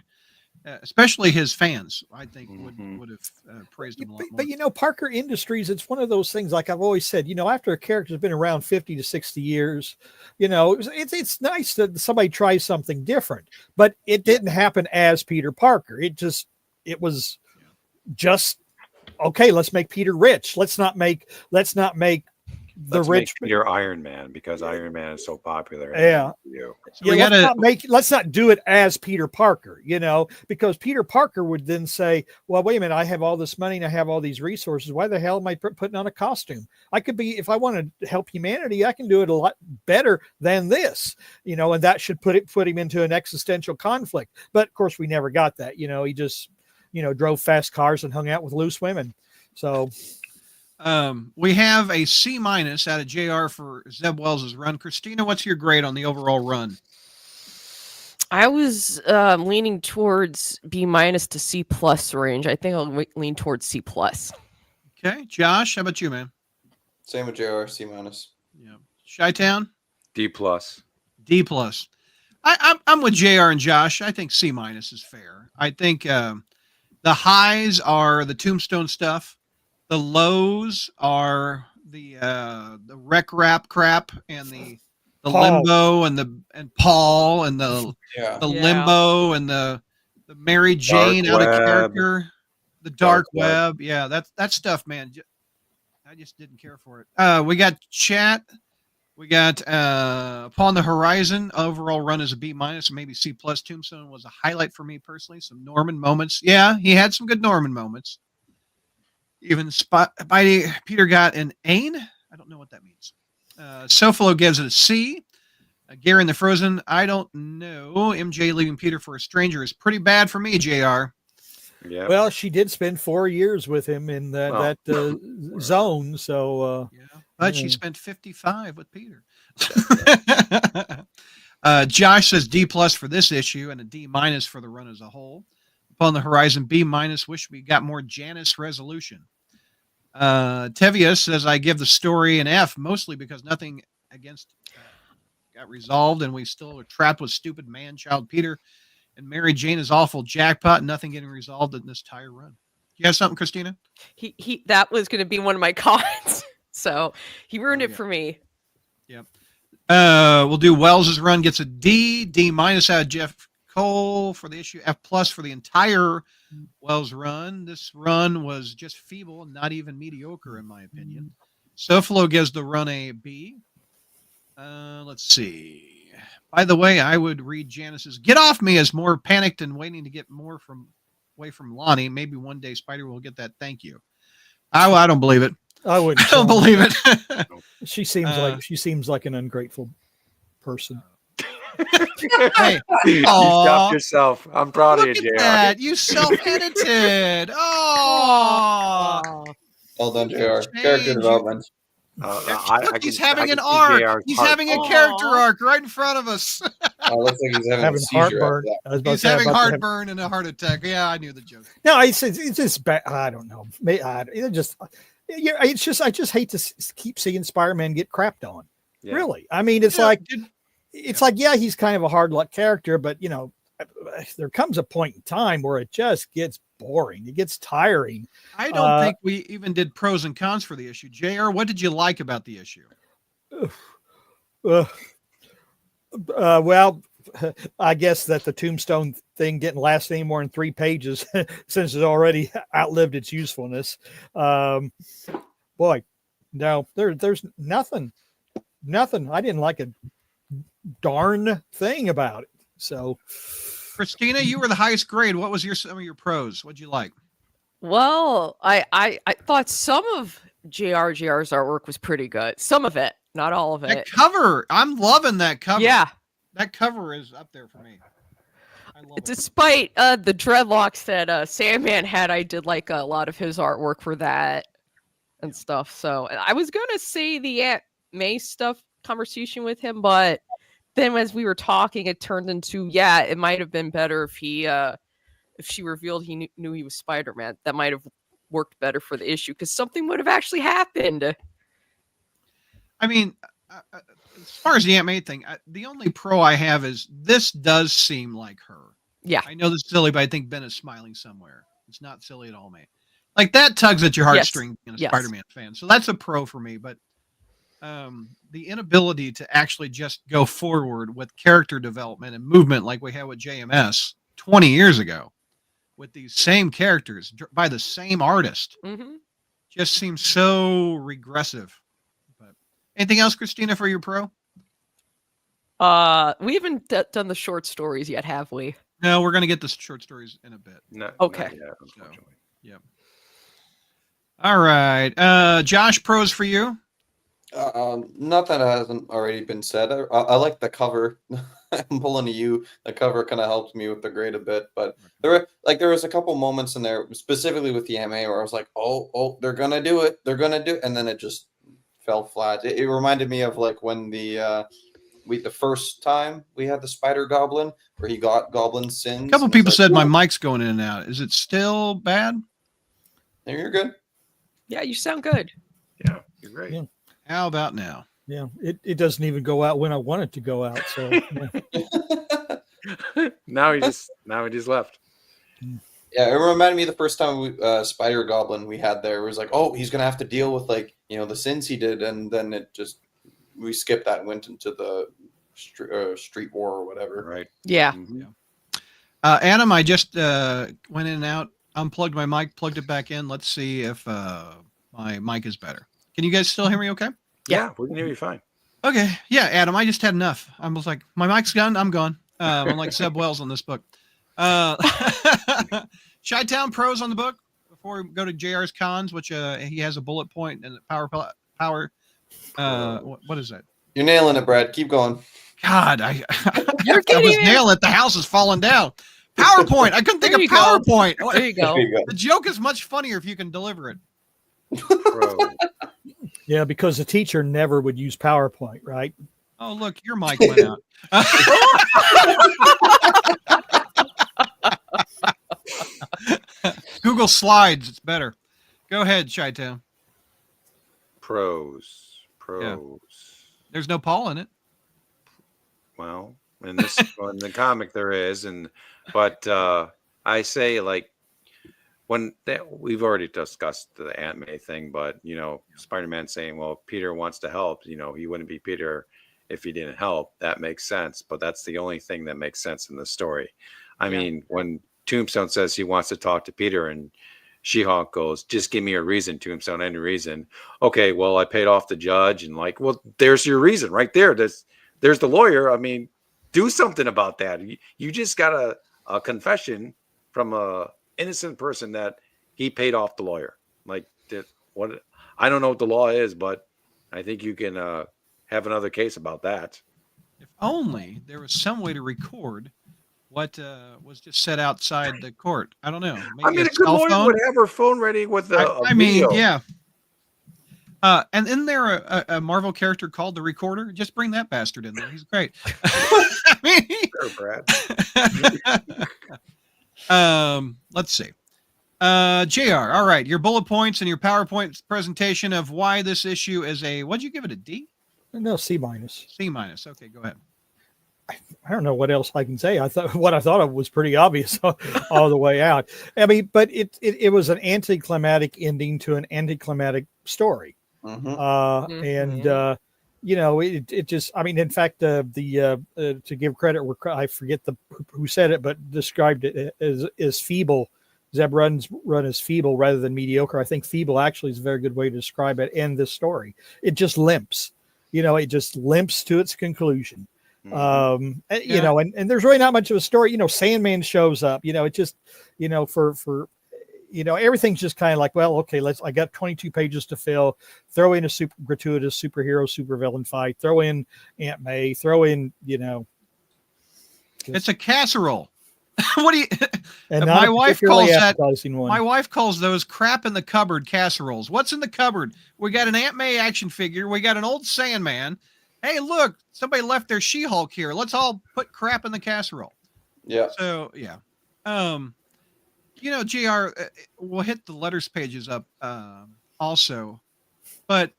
Especially his fans, I think, would have praised him a lot more. But you know, Parker Industries, it's one of those things. Like I've always said, you know, after a character's been around 50 to 60 years, you know, it's nice that somebody tries something different. But it didn't happen as Peter Parker. It was just okay. Let's make Peter rich. Let's not make the rich Peter Iron Man, because Iron Man is so popular. Yeah. So we gotta let's not do it as Peter Parker, because Peter Parker would then say, well, wait a minute, I have all this money and I have all these resources. Why the hell am I putting on a costume? I could be, if I want to help humanity, I can do it a lot better than this, and that should put him into an existential conflict. But of course we never got that. He just, drove fast cars and hung out with loose women. So we have a C- out of JR for Zeb Wells' run. Christina, what's your grade on the overall run? I was leaning towards B- to C+ range. I think I'll lean towards C+. Okay, Josh, how about you, man? Same with JR, C-. Yeah, Chi-Town, D+. D+. I'm with JR and Josh. I think C- is fair. I think the highs are the Tombstone stuff. The lows are the rec rap crap and the limbo and Paul and the limbo and the Mary Jane out of character, the dark web. Yeah, that stuff, man. I just didn't care for it. We got chat. We got Upon the Horizon. Overall run is a B-, maybe C+. Tombstone was a highlight for me personally. Some Norman moments. Yeah, he had some good Norman moments. Even Peter got an Ain. I don't know what that means. Sofalo gives it a C. Gary in the Frozen. I don't know. MJ leaving Peter for a stranger is pretty bad for me, JR. Yeah. Well, she did spend 4 years with him in that zone. So, but she spent 55 with Peter. Josh says D+ for this issue and a D- for the run as a whole. Upon the Horizon, B-. Wish we got more Janice resolution. Tevia says I give the story an F, mostly because nothing against got resolved and we still are trapped with stupid man-child Peter, and Mary Jane is awful jackpot, nothing getting resolved in this entire run. You have something, Christina? He that was going to be one of my comments, so he ruined it for me. Yep. We'll do Wells's run gets a D. D- out of Jeff Cole for the issue. F+ for the entire Wells run. This run was just feeble and not even mediocre in my opinion. Sofalo gives the run a B. Let's see. By the way, I would read Janice's "Get Off Me" as more panicked and waiting to get more away from Lonnie. Maybe one day Spider will get that. Thank you. I don't believe it. I wouldn't. I don't believe it. She seems like an ungrateful person. Hey, you stopped yourself. I'm proud of you, JR. That. You self-edited. Oh. Well done, JR. Character development. He's having an arc. He's having a character arc right in front of us. Looks like he's having a seizure. Heartburn. He's having heartburn and a heart attack. Yeah, I knew the joke. No, it's just bad. I don't know. I just hate to keep seeing Spider-Man get crapped on. Yeah. Really, I mean, it's like he's kind of a hard luck character, but there comes a point in time where it just gets boring. It gets tiring. I don't think we even did pros and cons for the issue. JR, what did you like about the issue? Well, I guess that the Tombstone thing didn't last any more than 3 pages since it already outlived its usefulness. Boy, no, there's nothing. I didn't like a darn thing about it. So, Christina, you were the highest grade. What was some of your pros? What'd you like? Well, I thought some of JR's artwork was pretty good. Some of it, not all of it. That cover, I'm loving that cover. Yeah, that cover is up there for me. I love Despite the dreadlocks that Sandman had, I did like a lot of his artwork for that and stuff. So I was gonna say the Aunt May stuff conversation with him, but then as we were talking, it turned into it might have been better if she revealed he knew he was Spider-Man. That might have worked better for the issue because something would have actually happened. I mean, as far as the Aunt May thing, the only pro I have is this does seem like her. Yeah, I know this is silly, but I think Ben is smiling somewhere. It's not silly at all, mate. Like that tugs at your heartstring being a Spider-Man fan. So that's a pro for me, but the inability to actually just go forward with character development and movement like we had with JMS 20 years ago with these same characters by the same artist just seems so regressive. But Anything else, Christina, for your pro? We haven't done the short stories yet, have we? No, we're going to get the short stories in a bit. No, Okay. not yet, unfortunately. Yep. All right. Josh, pros for you? Not that it hasn't already been said. I like the cover. I'm pulling to you. The cover kind of helps me with the grade a bit, but there was a couple moments in there, specifically with the MA, where I was like, oh, they're gonna do it, and then it just fell flat. It reminded me of like when the first time we had the Spider Goblin, where he got Goblin sins. A couple people said my mic's going in and out. Is it still bad? No, you're good. Yeah, you sound good. Yeah, you're great. Yeah. How about now? Yeah, it doesn't even go out when I want it to go out. So yeah. Now he just left. Yeah, it reminded me of the first time Spider Goblin we had there. It was like, oh, he's gonna have to deal with the sins he did, and then we skipped that and went into the street war or whatever. Right. Yeah. Mm-hmm. Adam, I just went in and out, unplugged my mic, plugged it back in. Let's see if my mic is better. Can you guys still hear me okay? Yeah, we can hear you fine. Okay. Yeah, Adam, I just had enough. I was like, my mic's gone, I'm gone. I'm like Zeb Wells on this book. Chi-Town pros on the book before we go to JR's cons, which he has a bullet point and power. What is that? You're nailing it, Brad. Keep going. God, I You're was getting it. nailing it. The house is falling down. PowerPoint. I couldn't think There of you go. PowerPoint. There you go. There you go. The joke is much funnier if you can deliver it. Pro. yeah, because the teacher never would use PowerPoint, right? Oh, look, your mic went out. Google Slides. It's better. Go ahead, Chi-Town. Pros. There's no Paul in it. Well, in this in the comic there is, but I say like we've already discussed the Aunt May thing, but Spider-Man saying, well, Peter wants to help, he wouldn't be Peter if he didn't help. That makes sense, but that's the only thing that makes sense in the story. I mean, when Tombstone says he wants to talk to Peter and She-Hulk goes, just give me a reason, Tombstone, any reason. Okay, well, I paid off the judge, and well, there's your reason right there. There's the lawyer. I mean, do something about that. You just got a confession from a innocent person that he paid off the lawyer. What? I don't know what the law is, but I think you can have another case about that. If only there was some way to record what was just said outside the court. I don't know. Maybe a good lawyer would have her phone ready with I mean, yeah. And isn't there a Marvel character called the Recorder? Just bring that bastard in there. He's great. I mean, sure, Brad. Let's see. JR, all right. Your bullet points and your PowerPoint presentation of why this issue is what'd you give it, a D? No, C minus. C minus. Okay, go ahead. I don't know what else I can say. What I thought of was pretty obvious all the way out. I mean, but it was an anticlimactic ending to an anticlimactic story. Mm-hmm. And it just, I mean, in fact, to give credit where I forget who said it, but described it as feeble. Zeb run as feeble rather than mediocre. I think feeble actually is a very good way to describe it. And this story, it just limps. It just limps to its conclusion. And there's really not much of a story. Sandman shows up. It just, for everything's just kind of like, well, okay, I got 22 pages to fill. Throw in a super gratuitous superhero, supervillain fight. Throw in Aunt May. Throw in, it's a casserole. What do you? And my wife calls that. One. My wife calls those crap in the cupboard casseroles. What's in the cupboard? We got an Aunt May action figure. We got an old Sandman. Hey, look, somebody left their She-Hulk here. Let's all put crap in the casserole. Yeah. So yeah. JR, we'll hit the letters pages up also, but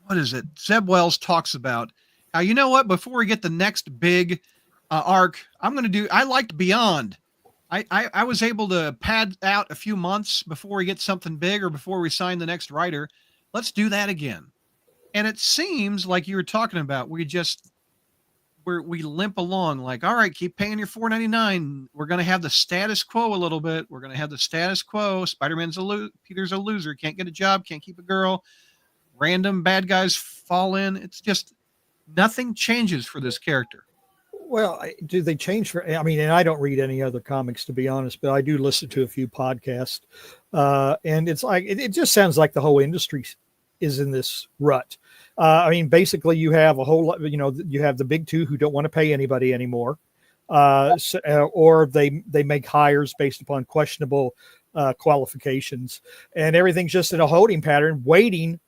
what is it? Zeb Wells talks about how, you know what? Before we get the next big arc, I liked Beyond. I was able to pad out a few months before we get something big or before we sign the next writer. Let's do that again. And it seems like you were talking about, we limp along like, all right, keep paying your $4.99. We're going to have the status quo a little bit. We're going to have the status quo. Spider-Man's Peter's a loser. Can't get a job. Can't keep a girl. random bad guys fall in. It's just nothing changes for this character. Well, do they change for? I mean, and I don't read any other comics, to be honest, but I do listen to a few podcasts, and it's like it just sounds like the whole industry is in this rut. I mean, basically, you have a whole lot. You have the big two who don't want to pay anybody anymore, or they make hires based upon questionable qualifications, and everything's just in a holding pattern, waiting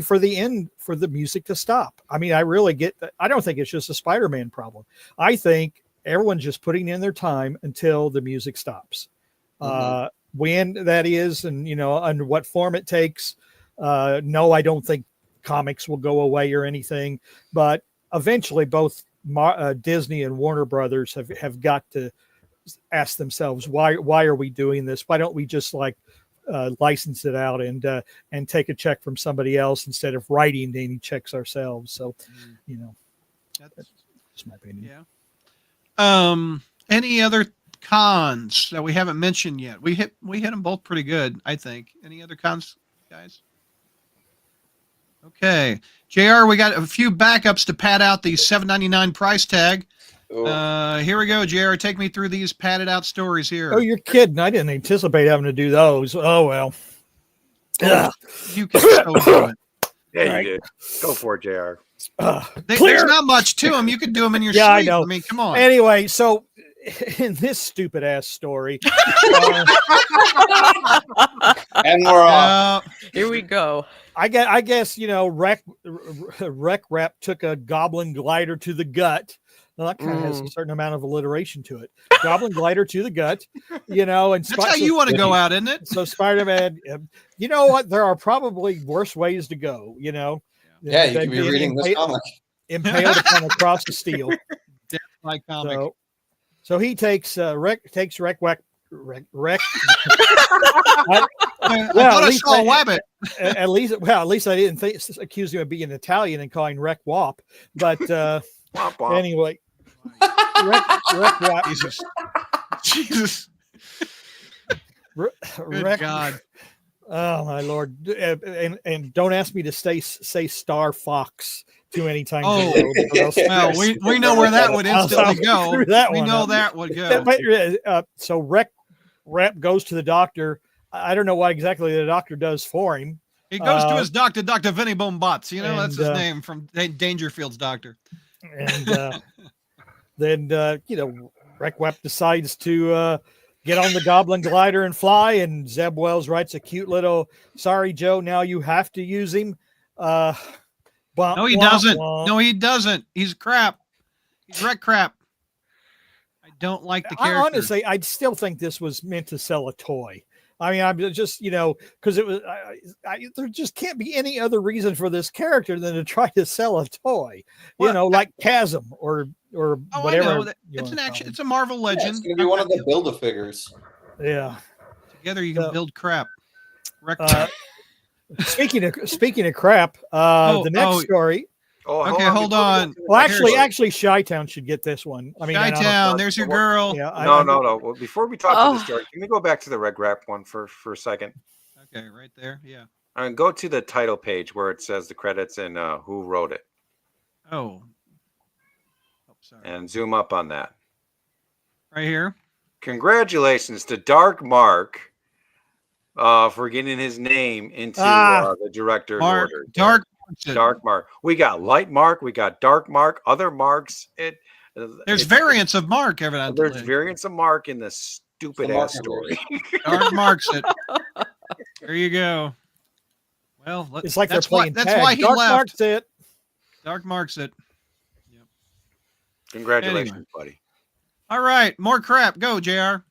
for the end for the music to stop. I mean, I really get that. I don't think it's just a Spider-Man problem. I think everyone's just putting in their time until the music stops. When that is, and under what form it takes. No, I don't think comics will go away or anything, but eventually both Disney and Warner Brothers have got to ask themselves, why are we doing this? Why don't we just license it out and take a check from somebody else instead of writing any checks ourselves? So, that's just my opinion. Yeah. Any other cons that we haven't mentioned yet? We hit them both pretty good, I think. Any other cons, guys? Okay, JR, we got a few backups to pad out the $7.99 price tag. Here we go, JR. Take me through these padded out stories here. Oh, you're kidding. I didn't anticipate having to do those. Oh, well. You can still do it. Yeah, you did. Go for it, JR. There's not much to them. You could do them in your sleep. I know. I mean, come on. Anyway, so in this stupid ass story, And we're off. Here we go. I guess Rec Rep took a goblin glider to the gut. Well, that kind of has a certain amount of alliteration to it. Goblin glider to the gut, and that's how you want to go out, isn't it? So Spider-Man, you know what? There are probably worse ways to go. Yeah, you could be reading this comic. Impaled upon a cross of steel. Like comic. So he takes Rec. Well, at least I didn't accuse him of being Italian and calling Rec Wop. But anyway, Rec Wop. Jesus. Rec, God. Oh my Lord! And don't ask me to say Star Fox too many times. Well, we know where that would instantly go. We know that would go. So Rep goes to the doctor. I don't know what exactly the doctor does for him. He goes to his doctor, Dr. Vinny Bombats. That's his name from Dangerfield's doctor. And then Rec Wep decides to get on the Goblin glider and fly. And Zeb Wells writes a cute little, "Sorry, Joe, now you have to use him." No, he doesn't. No, he doesn't. He's crap. He's Rec crap. I don't like the character. Honestly, I still think this was meant to sell a toy. I mean, I'm just, because it was, there just can't be any other reason for this character than to try to sell a toy, like Chasm or whatever. It's an action. It's a Marvel Legend. It's going to be one of the Build-A-Figures. Yeah. Together you can build crap. Speaking of crap, the next story. Okay, hold on. Well, actually, Chi-Town should get this one. I mean, Chi-Town, there's your girl. Yeah, no. Well, before we talk to the story, can we go back to the Reg Rap one for a second? Okay, right there. Yeah. Go to the title page where it says the credits and who wrote it. Oh, sorry. And zoom up on that. Right here. Congratulations to Dark Mark for getting his name into the director's order. Dark Mark. We got Light Mark. We got Dark Mark. Other marks. There's variants of Mark, evidently. There's variants of Mark in this stupid ass story. Dark Marks it. There you go. Well, it's like they're playing tag. That's why he Dark left. Marks it. Dark Marks it. Yep. Congratulations, buddy. All right, more crap. Go, JR.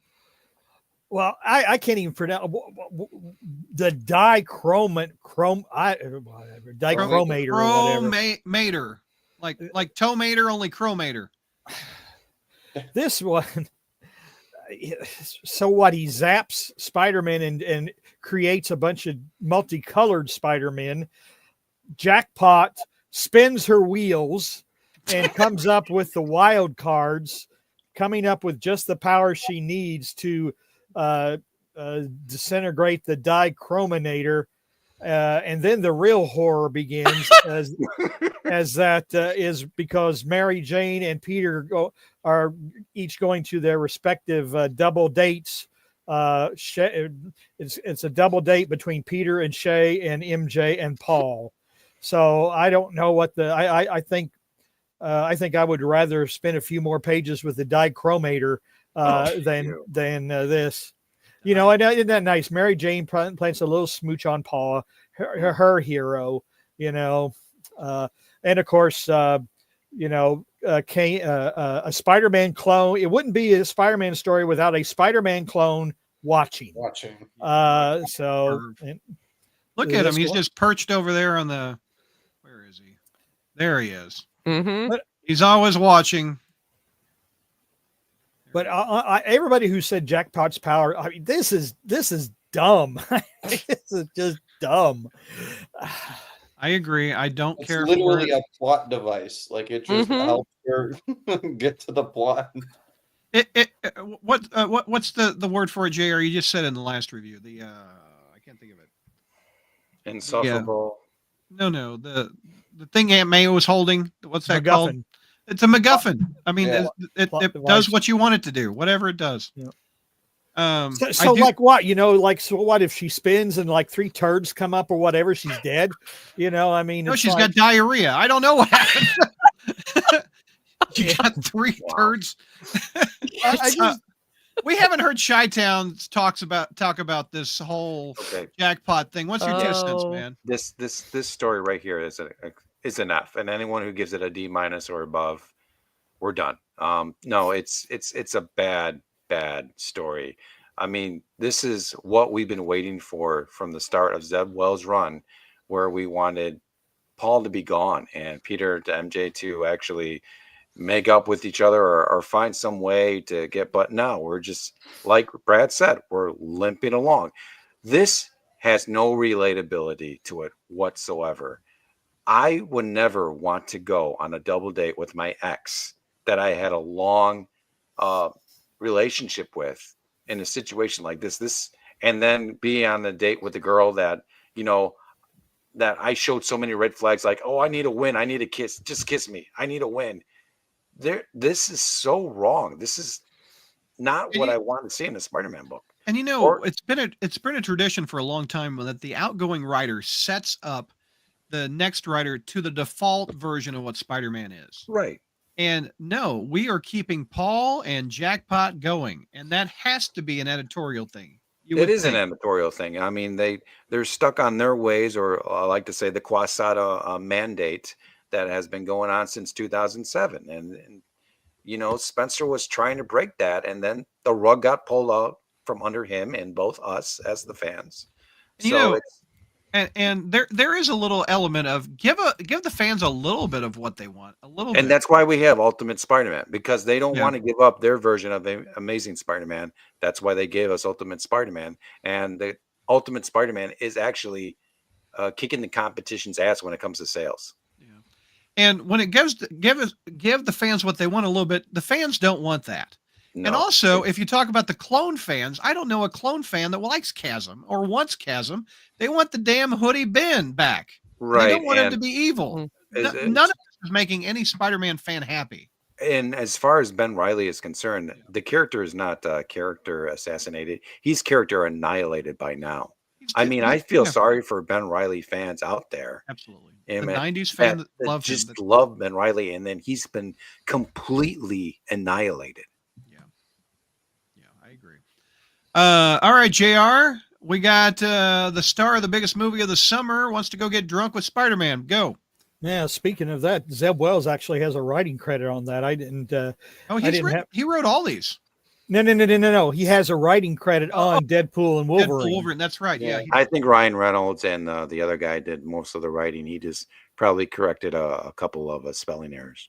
Well, I can't even pronounce the dichromator or whatever. Chromator, like tomater, only chromator. This one. So what? He zaps Spider-Man and creates a bunch of multicolored Spider-Man. Jackpot spins her wheels and comes up with the wild cards, coming up with just the power she needs to disintegrate the dichromator. And then the real horror begins as that is because Mary Jane and Peter are each going to their respective double dates. It's a double date between Peter and Shay and MJ and Paul. So I don't know what I think I would rather spend a few more pages with the dichromator than this. You know, isn't that nice? Mary Jane plants a little smooch on Paul, her hero, you know. And of course, you know, a Spider-Man clone. It wouldn't be a Spider-Man story without a Spider-Man clone watching. So look at him. He's just perched over there on the. Where is he? There he is. Mm-hmm. He's always watching. But everybody who said Jackpot's power, I mean, this is dumb. This is just dumb. I agree. I don't care. It's literally a plot device. Like it just helps her get to the plot. What's the word for it, JR? You just said in the last review. The I can't think of it. Insufferable. No. The thing Aunt May was holding. What's that MacGuffin. called? It's a MacGuffin. I mean, it Plot does what you want it to do, whatever it does. Yeah. So like what, you know, like, so what if she spins and like 3 turds come up or whatever, she's dead, you know? I mean, no, she's got diarrhea. I don't know what happened. She got 3 turds. We haven't heard Chi-Town talk about this whole jackpot thing. What's your 2 cents, man? This story right here is an F, and anyone who gives it a D- or above, we're done. No, it's a bad story. I mean, this is what we've been waiting for from the start of Zeb Wells' run, where we wanted Paul to be gone and Peter to MJ to actually make up with each other or find some way to get. But now we're just, like Brad said, we're limping along. This has no relatability to it whatsoever. I would never want to go on a double date with my ex that I had a long relationship with in a situation like this, and then be on the date with the girl that, you know, that I showed so many red flags, like, oh, I need a win. I need a kiss. Just kiss me. I need a win. This is so wrong. This is not what I want to see in a Spider-Man book. And you know, it's been a tradition for a long time that the outgoing writer sets up the next writer to the default version of what Spider-Man is. Right. And no, we are keeping Paul and Jackpot going, and that has to be an editorial thing. It is an editorial thing. I mean, they're stuck on their ways, or I like to say the Quasada mandate that has been going on since 2007. And you know, Spencer was trying to break that, and then the rug got pulled out from under him and both us as the fans. You know, and there is a little element of give the fans a little bit of what they want, a little bit. And that's why we have Ultimate Spider-Man, because they don't want to give up their version of the Amazing Spider-Man. That's why they gave us Ultimate Spider-Man, and the Ultimate Spider-Man is actually kicking the competition's ass when it comes to sales. Yeah. And when it goes to give the fans what they want a little bit, the fans don't want that. No. And also, if you talk about the clone fans, I don't know a clone fan that likes Chasm or wants Chasm. They want the damn Hoodie Ben back. Right. They don't want him to be evil. None of this is making any Spider-Man fan happy. And as far as Ben Reilly is concerned, the character is not character assassinated. He's character annihilated by now. I mean, I feel sorry for Ben Reilly fans out there. Absolutely. The 90s fan that just love Ben Reilly, and then he's been completely annihilated. I agree. All right, JR, we got the star of the biggest movie of the summer wants to go get drunk with Spider-Man. Go. Yeah, speaking of that, Zeb Wells actually has a writing credit on that. I didn't. He wrote all these. No. He has a writing credit on Deadpool and Wolverine. That's right. Yeah. I think Ryan Reynolds and the other guy did most of the writing. He just probably corrected a couple of spelling errors.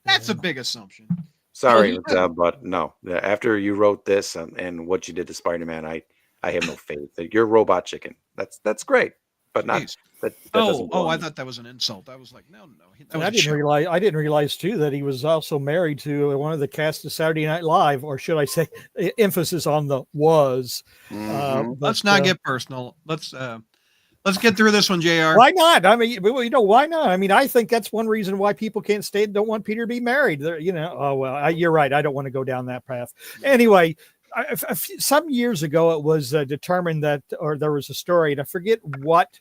That's a big assumption. Sorry, but no. After you wrote this and what you did to Spider-Man, I have no faith. You're Robot Chicken. That's great. but not Jeez. that. Oh, I thought that was an insult. I was like, no. That was I a didn't show. realize. I didn't realize too that he was also married to one of the cast of Saturday Night Live, or should I say, emphasis on the was. Mhm. Let's not get personal. Let's get through this one, JR. Why not? I mean, why not? I mean, I think that's one reason why people can't stay. Don't want Peter to be married. Oh well, you're right. I don't want to go down that path. Anyway, some years ago, it was determined that, or there was a story, and I forget what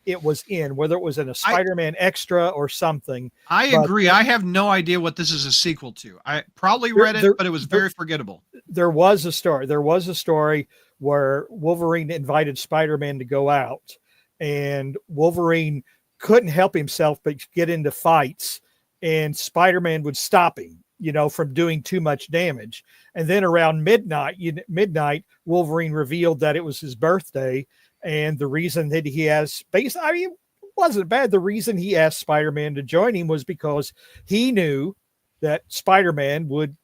it was in, whether it was in a Spider-Man extra or something. I agree. I have no idea what this is a sequel to. I probably read it, but it was very forgettable. There was a story. There was a story where Wolverine invited Spider-Man to go out, and Wolverine couldn't help himself but get into fights, and Spider-Man would stop him, from doing too much damage. And then around midnight, Wolverine revealed that it was his birthday. And the reason that he has it wasn't bad. The reason he asked Spider-Man to join him was because he knew that Spider-Man would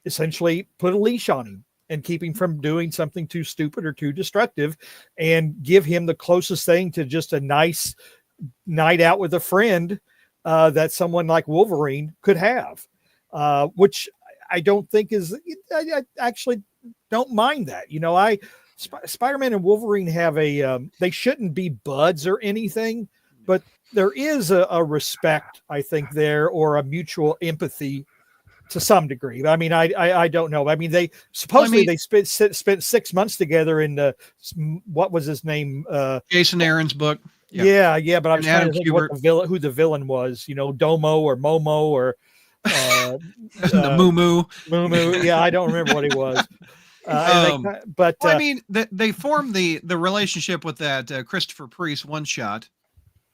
essentially put a leash on him and keep him from doing something too stupid or too destructive, and give him the closest thing to just a nice night out with a friend that someone like Wolverine could have, which I don't think is, I actually don't mind that. Spider-Man and Wolverine have they shouldn't be buds or anything, but there is a respect, I think, there, or a mutual empathy to some degree. I mean, I don't know. I mean, they supposedly they spent 6 months together in what was his name? Jason Aaron's book. Yeah. But I was trying Adam to think Kubert. who the villain was. Domo or Momo or the Moo. Yeah, I don't remember what he was. But I mean, they formed the relationship with that Christopher Priest one shot,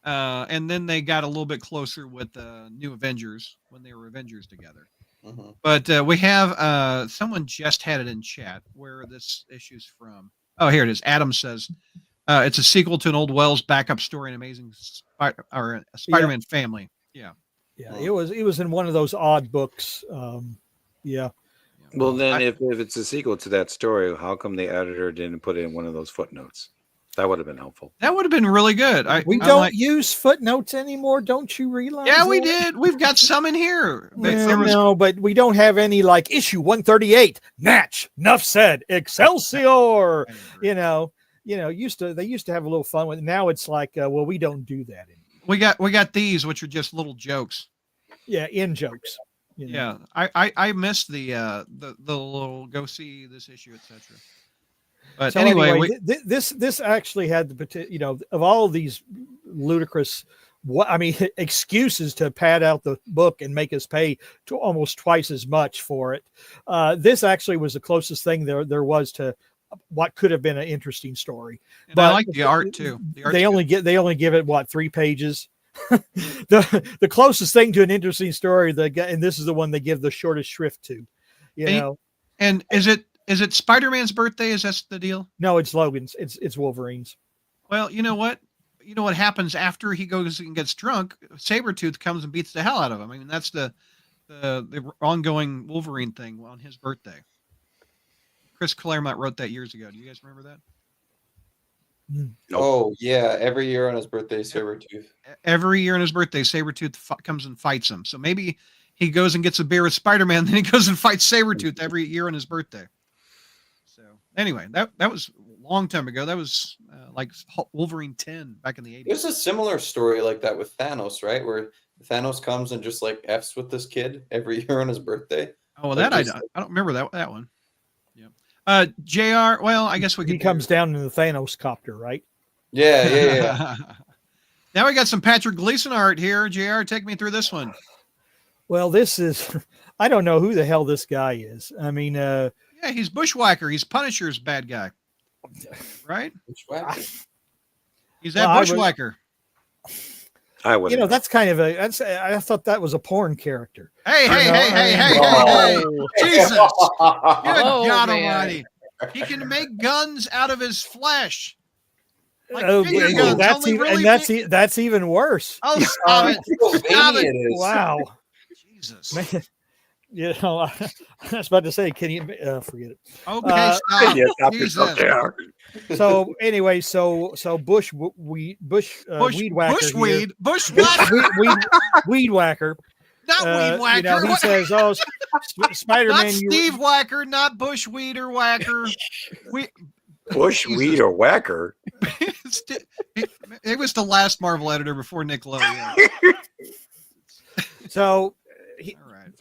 and then they got a little bit closer with the New Avengers when they were Avengers together. Mm-hmm. But we have someone just had it in chat where this issue's from. Oh, here it is. Adam says it's a sequel to an old Wells backup story, an amazing Spider-Man family. Yeah. It was in one of those odd books. Yeah. Well, then, if it's a sequel to that story, how come the editor didn't put it in one of those footnotes? That would have been helpful. That would have been really good. We don't use footnotes anymore. Don't you realize? Yeah, we did. We've got some in here. No, but we don't have any, like issue 138. Natch. Enough said. Excelsior. They used to have a little fun with it. Now it's like, well, we don't do that anymore. We got these, which are just little jokes. Yeah, in jokes. Yeah, I missed the little go see this issue, etc. But so anyway, this actually had the potential, of all of these ludicrous, excuses to pad out the book and make us pay to almost twice as much for it. This actually was the closest thing there was to what could have been an interesting story. And I like the art too. They only give it 3 pages. the closest thing to an interesting story, and this is the one they give the shortest shrift to. And is it Spider-Man's birthday? Is that the deal? No, it's Logan's. It's Wolverine's. Well, you know what? You know what happens after he goes and gets drunk? Sabretooth comes and beats the hell out of him. I mean, that's the ongoing Wolverine thing on his birthday. Chris Claremont wrote that years ago. Do you guys remember that? Nope. Oh yeah, every year on his birthday, Sabretooth. Every year on his birthday, Sabretooth comes and fights him. So maybe he goes and gets a beer with Spider-Man, then he goes and fights Sabretooth every year on his birthday. So anyway, that was a long time ago. That was like Wolverine 10 back in the 80s. There's a similar story like that with Thanos, right? Where Thanos comes and just like F's with this kid every year on his birthday. Oh, well, I don't remember that one. Yeah. JR, well, I guess he comes down in the Thanos copter, right? Yeah. Now we got some Patrick Gleason art here. JR, take me through this one. Well, this is, I don't know who the hell this guy is. I mean, yeah, he's Bushwhacker. He's Punisher's bad guy, right? Bushwhacker. He's that Bushwhacker. I would. That's kind of I thought that was a porn character. Hey! Jesus! Good God Almighty! He can make guns out of his flesh. Like guns, that's even worse. Oh, stop it! Wow. Jesus. you know, I was about to say, can you forget it? Okay, stop. Yeah, stop Jesus. yourself there. So anyway, so weed whacker here, weed whacker. Not weed whacker. You know, he says, "Oh, Spider-Man, not Steve Whacker, not Bush Weeder Whacker. Bush weed or whacker. It was the last Marvel editor before Nick Lowe. Yeah. So, all right.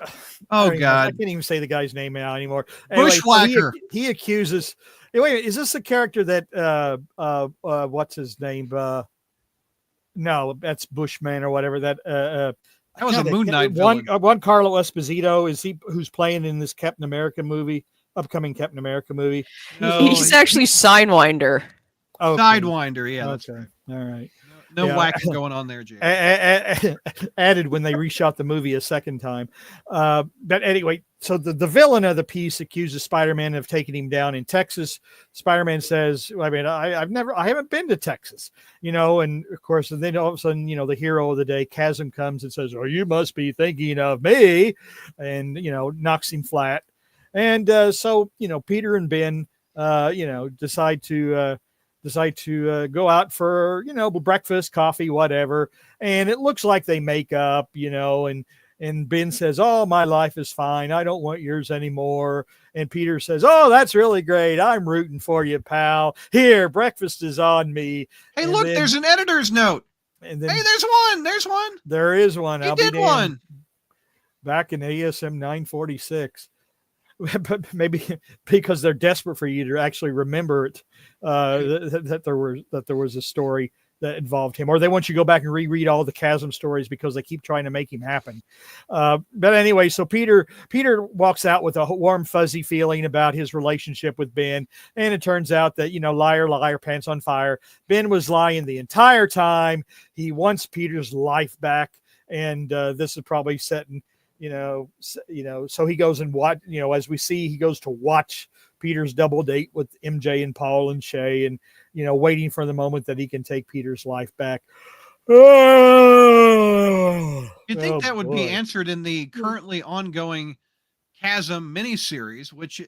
Oh God, I can't even say the guy's name out anymore. Anyway, Bushwhacker. So he accuses. Wait, is this the character that what's his name? No, that's Bushman or whatever. That was a Moon Knight villain. One Carlo Esposito is he who's playing in this Captain America movie, upcoming Captain America movie. No, he's actually Sidewinder. Okay. Sidewinder, yeah. That's okay. Right. All right. No whacking going on there, Jay. Added when they reshot the movie a second time. But anyway, so the villain of the piece accuses Spider-Man of taking him down in Texas. Spider-Man says, I mean, I haven't been to Texas, you know, and of course, and then all of a sudden, you know, the hero of the day, Chasm, comes and says, "Oh, you must be thinking of me," and, you know, knocks him flat. And so, you know, Peter and Ben, you know, decide to go out for, you know, breakfast, coffee, whatever. And it looks like they make up, you know, and Ben says, "Oh, my life is fine. I don't want yours anymore." And Peter says, "Oh, that's really great. I'm rooting for you, pal. Here, breakfast is on me." Hey, and look, there's an editor's note. And then, hey, there's one. There's one. There is one. He did one. Back in ASM 946. But maybe because they're desperate for you to actually remember it, that there was a story that involved him, or they want you to go back and reread all the Chasm stories because they keep trying to make him happen. But anyway, so Peter walks out with a warm, fuzzy feeling about his relationship with Ben, and it turns out that, you know, liar, liar, pants on fire. Ben was lying the entire time. He wants Peter's life back, and this is probably setting. You know, so he goes and watch, you know, as we see, he goes to watch Peter's double date with MJ and Paul and Shay, and, you know, waiting for the moment that he can take Peter's life back. Oh, you think that would be answered in the currently ongoing Chasm miniseries, which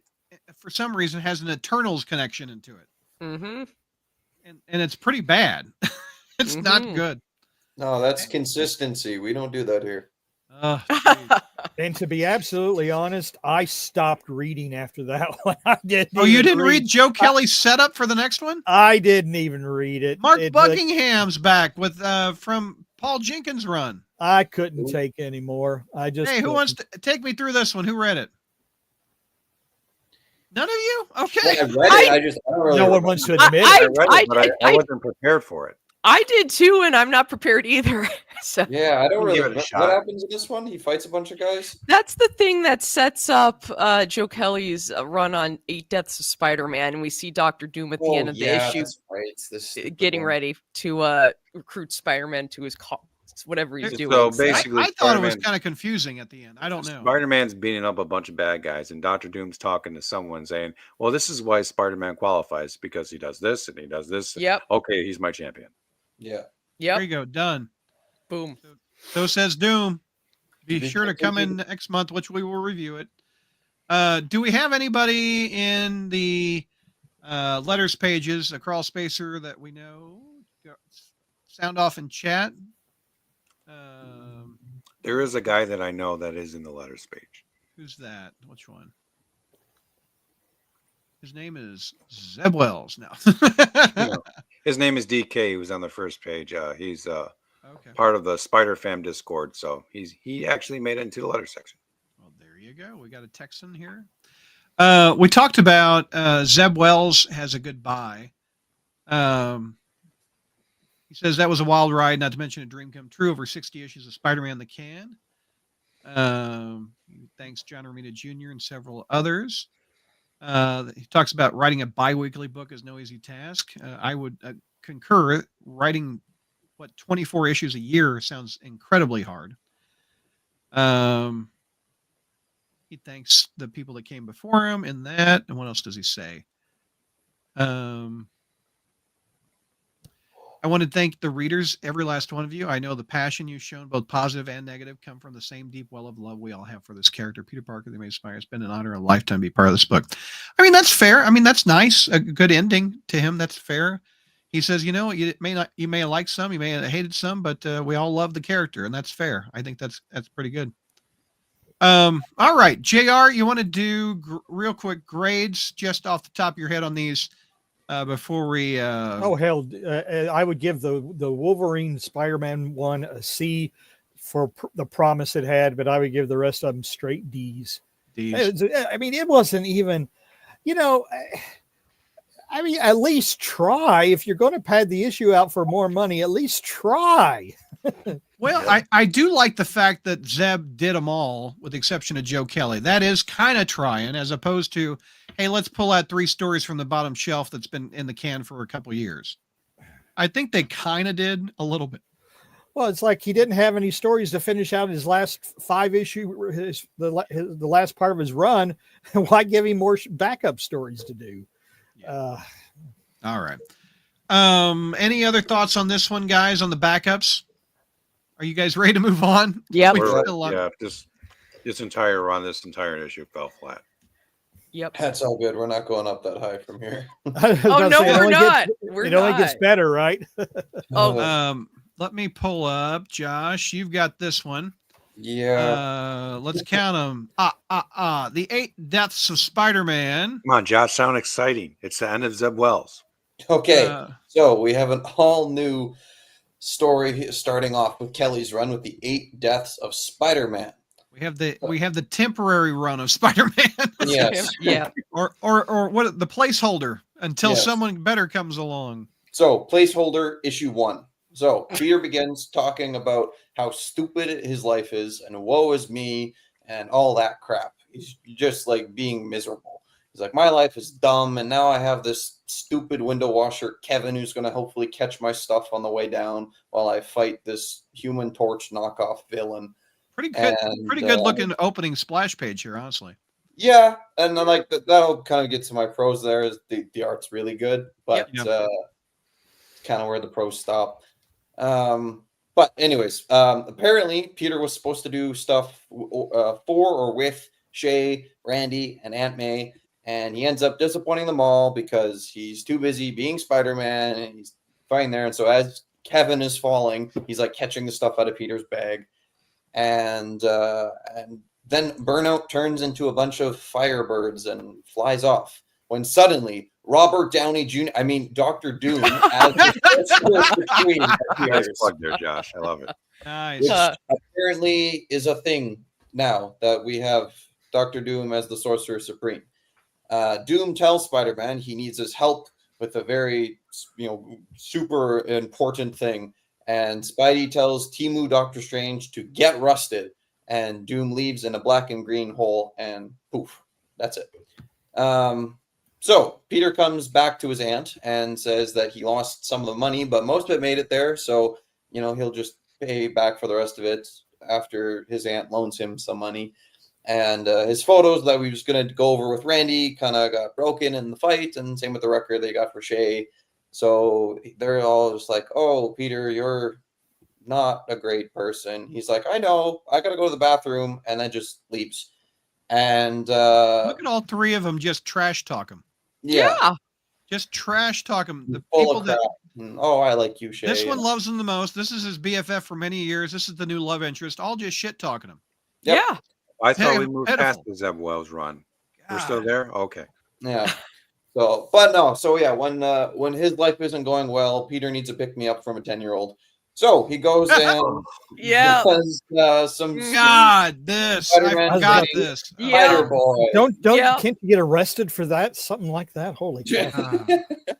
for some reason has an Eternals connection into it. Mm-hmm. And it's pretty bad. It's not good. No, that's consistency. We don't do that here. And to be absolutely honest, I stopped reading after that one. I didn't. Oh, you didn't read Joe Kelly's setup for the next one? I didn't even read it. Mark Buckingham's back with from Paul Jenkins' run. I couldn't take anymore. I just who wants to take me through this one? Who read it? None of you? Okay. Yeah, I read it. I don't really no one wants to admit it. I read it, but I wasn't prepared for it. I did too, and I'm not prepared either. So yeah, I don't really. Give it a shot. What happens in this one? He fights a bunch of guys. that's the thing that sets up Joe Kelly's run on 8 Deaths of Spider-Man, and we see Doctor Doom at the end of the issue, that's right. This getting ready to recruit Spider-Man to his whatever he's doing. So basically, I thought it was kind of confusing at the end. I don't know. Spider-Man's beating up a bunch of bad guys, and Doctor Doom's talking to someone saying, "Well, this is why Spider-Man qualifies, because he does this and he does this. Yep. Okay, he's my champion." Yeah. Yep. There you go. Done. Boom. So says Doom. Be sure to come in next month, which we will review it. Do we have anybody in the letters pages, a crawl spacer that we know? Sound off in chat. There is a guy that I know that is in the letters page. Who's that? Which one? His name is Zeb Wells now. His name is DK. He was on the first page. He's part of the Spider Fam Discord, so he actually made it into the letter section. Well, there you go. We got a Texan here. We talked about Zeb Wells has a goodbye. He says that was a wild ride, not to mention a dream come true. Over 60 issues of Spider-Man the Can. Thanks John Romita Jr. and several others. He talks about writing a bi-weekly book is no easy task. I would concur. Writing 24 issues a year sounds incredibly hard. He thanks the people that came before him in that. And what else does he say? I I want to thank the readers, every last one of you. I know the passion you've shown, both positive and negative, come from the same deep well of love we all have for this character, Peter Parker, the Amazing Spider. It's been an honor and a lifetime to be part of this book. I mean, that's fair. I mean, that's nice. A good ending to him. That's fair. He says, you know, you may have liked some, you may have hated some, but we all love the character, and that's fair. I think that's pretty good. All right, JR, you want to do real quick grades just off the top of your head on these before we oh hell, I would give the Wolverine Spider-Man one a C for the promise it had, but I would give the rest of them straight D's. I mean, it wasn't even, you know, I mean, at least try. If you're going to pad the issue out for more money, at least try. Well, I do like the fact that Zeb did them all, with the exception of Joe Kelly. That is kind of trying, as opposed to, hey, let's pull out 3 stories from the bottom shelf that's been in the can for a couple of years. I think they kind of did a little bit. Well, it's like he didn't have any stories to finish out his last 5 issue, the last part of his run. Why give him more backup stories to do? Yeah. All right. Any other thoughts on this one, guys, on the backups? Are you guys ready to move on? Yeah. This entire run, this entire issue fell flat. Yep. That's all good. We're not going up that high from here. Oh no, we're not. It only gets better, right? Let me pull up, Josh. You've got this one. Yeah. Let's count them. The 8 Deaths of Spider-Man. Come on, Josh, sound exciting. It's the end of Zeb Wells. Okay. So we have an all new story starting off with Kelly's run with the 8 Deaths of Spider-Man. We have the temporary run of Spider-Man. Yes. Yeah. or what, the placeholder until someone better comes along. So placeholder issue 1. So Peter begins talking about how stupid his life is and woe is me and all that crap. He's just like being miserable. He's like, my life is dumb, and now I have this stupid window washer, Kevin, who's going to hopefully catch my stuff on the way down while I fight this Human Torch knockoff villain. Pretty good looking opening splash page here, honestly. Yeah, and then like that'll kind of get to my pros there. Is the art's really good, but kind of where the pros stop. But anyways, apparently Peter was supposed to do stuff for or with Shay, Randy, and Aunt May, and he ends up disappointing them all because he's too busy being Spider-Man, and he's fine there. And so as Kevin is falling, he's like catching the stuff out of Peter's bag, and then Burnout turns into a bunch of Firebirds and flies off. When suddenly Robert Downey Jr., Dr. Doom, as the Queen Nice plug there, Josh. I love it. Nice. Which apparently is a thing now that we have Dr. Doom as the Sorcerer Supreme. Doom tells Spider-Man he needs his help with a very, super important thing. And Spidey tells Timu Doctor Strange to get rusted. And Doom leaves in a black and green hole, and poof, that's it. So Peter comes back to his aunt and says that he lost some of the money, but most of it made it there. So, he'll just pay back for the rest of it after his aunt loans him some money. And his photos that we was going to go over with Randy kind of got broken in the fight, and same with the record they got for Shay. So they're all just like, oh, Peter, you're not a great person. He's like, I know, I got to go to the bathroom, and then just leaves. And look at all 3 of them just trash talk him. Yeah. Just trash talk him. The Full people of that crap. Oh, I like you, Shay. this one loves him the most. This is his BFF for many years. This is the new love interest. All just shit talking him. Yep. Yeah. I thought we moved past the Zeb Wells run. We're still there? Okay. Yeah. So, but no. So yeah, when his life isn't going well, Peter needs to pick me up from a 10-year-old. So he goes in. Yeah. Does, some God, this. I got this. Yeah. Spider-Boy. Can't you get arrested for that? Something like that. Holy cow.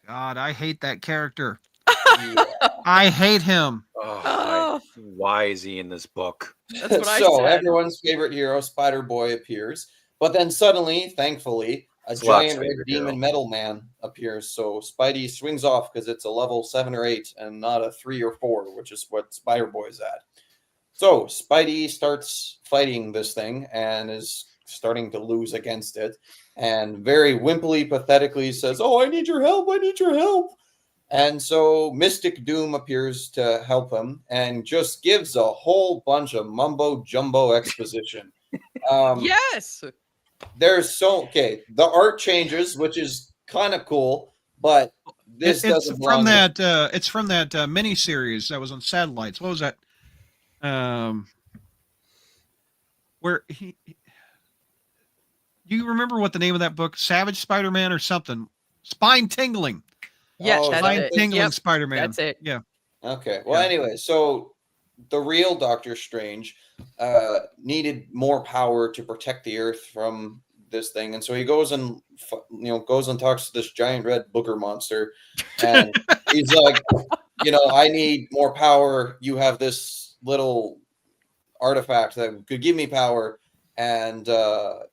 God, I hate that character. I hate him. Why is he in this book? That's what I So said. everyone's favorite hero, Spider-Boy, appears, but then suddenly, thankfully, a giant red demon metal man appears. So Spidey swings off because it's a level 7 or 8 and not a 3 or 4, which is what Spider-Boy's at. So Spidey starts fighting this thing and is starting to lose against it, and very wimpily, pathetically says, "Oh, I need your help! I need your help!" And so Mystic Doom appears to help him and just gives a whole bunch of mumbo jumbo exposition. Yes. The art changes, which is kind of cool, but this it's doesn't from belong. that it's from that mini series that was on Satellites. What was that? Where he do you remember what the name of that book? Savage Spider-Man or something? Spine tingling. Yes, Oh, that's Spine it. tingling Yep, Spider-Man. that's it. Yeah. Okay. Well, Yeah. anyway, so the real Doctor Strange needed more power to protect the Earth from this thing, and so he goes and talks to this giant red booger monster, and he's like, I need more power. You have this little artifact that could give me power, and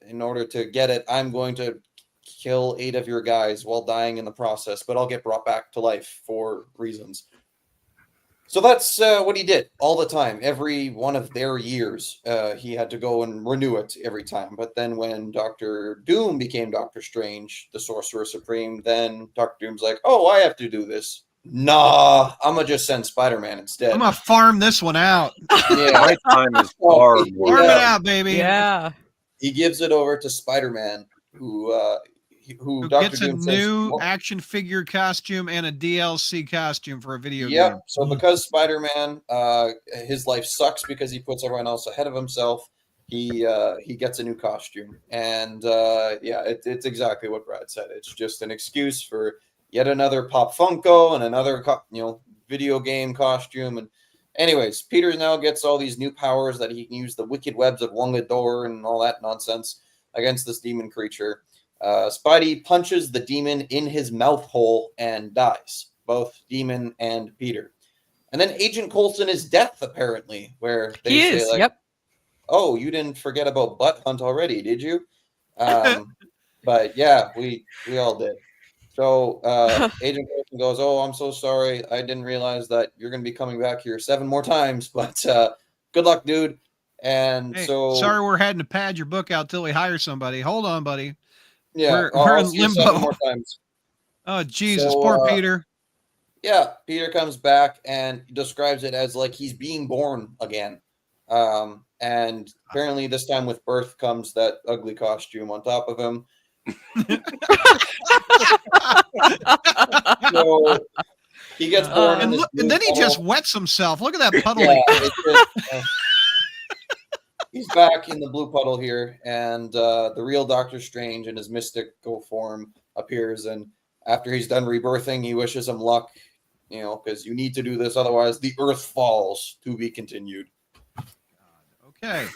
in order to get it, I'm going to kill 8 of your guys while dying in the process, but I'll get brought back to life for reasons. So that's what he did all the time. Every one of their years, he had to go and renew it every time. But then when Dr. Doom became Doctor Strange, the Sorcerer Supreme, then Dr. Doom's like, oh, I have to do this. Nah, I'm going to just send Spider-Man instead. I'm going to farm this one out. Yeah. My time is far more. Farm it out, baby. Yeah. He gives it over to Spider-Man, who Dr. gets Doom a says, new action figure costume and a DLC costume for a video game. Yep. So because Spider-Man, his life sucks because he puts everyone else ahead of himself. He gets a new costume, and it's exactly what Brad said. It's just an excuse for yet another Pop Funko and another video game costume. And anyways, Peter now gets all these new powers that he can use the wicked webs of Wungador and all that nonsense against this demon creature. Spidey punches the demon in his mouth hole and dies, both demon and Peter. And then Agent Coulson is death, apparently, where they say, like, yep. Oh, you didn't forget about Butt Hunt already, did you? But yeah, we all did. So Agent Coulson goes, oh, I'm so sorry. I didn't realize that you're going to be coming back here 7 more times, but good luck, dude. And sorry, we're having to pad your book out till we hire somebody. Hold on, buddy. Yeah, we're in limbo 7 more times. Oh, Jesus, poor Peter. Yeah, Peter comes back and describes it as like he's being born again. And apparently this time with birth comes that ugly costume on top of him. So he gets born and then he just wets himself. Look at that puddle. Yeah, he's back in the blue puddle here, and the real Doctor Strange in his mystical form appears, and after he's done rebirthing, he wishes him luck, because you need to do this, otherwise the Earth falls. To be continued. Okay.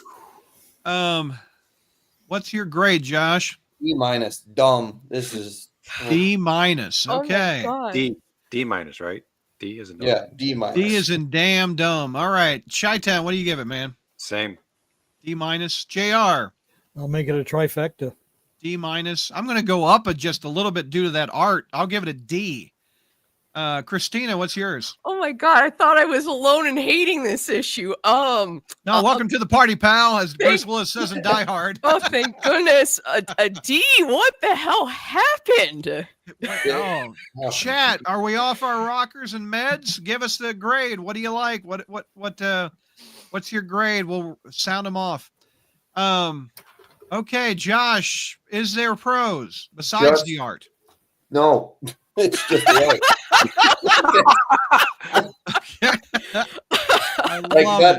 What's your grade, Josh? D-. Dumb. This is D-. Okay. Oh D-, right? D is in yeah, D-. D is in damn dumb. All right. Chi-Town, what do you give it, man? Same. D-. JR. I'll make it a trifecta. D-. I'm going to go up just a little bit due to that art. I'll give it a D. Christina, what's yours? Oh my God, I thought I was alone in hating this issue. No, welcome to the party, pal, as Bruce Willis says in Die Hard. Oh, thank goodness. A D? What the hell happened? Oh, chat, are we off our rockers and meds? Give us the grade. What do you like? What's your grade? We'll sound them off. Okay, Josh, is there pros besides the art? No, it's just right.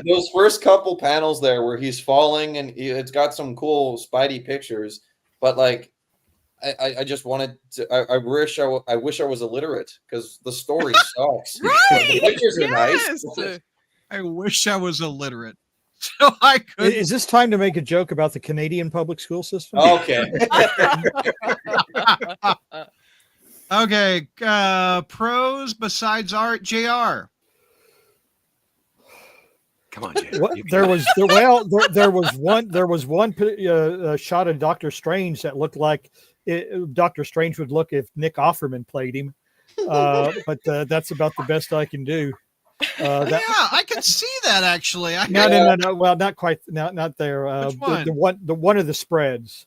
Those first couple panels there where he's falling and it's got some cool Spidey pictures, but like I just wanted to. I wish I was illiterate because the story sucks. Right? The pictures are nice. I wish I was illiterate. So I could. Is this time to make a joke about the Canadian public school system? Okay. Okay. Pros besides art, JR. Come on, Jay. There was one shot of Doctor Strange that looked like Doctor Strange would look if Nick Offerman played him. But that's about the best I can do. Yeah, I can see that actually. No. Well, not quite. Not there. Which one? The one of the spreads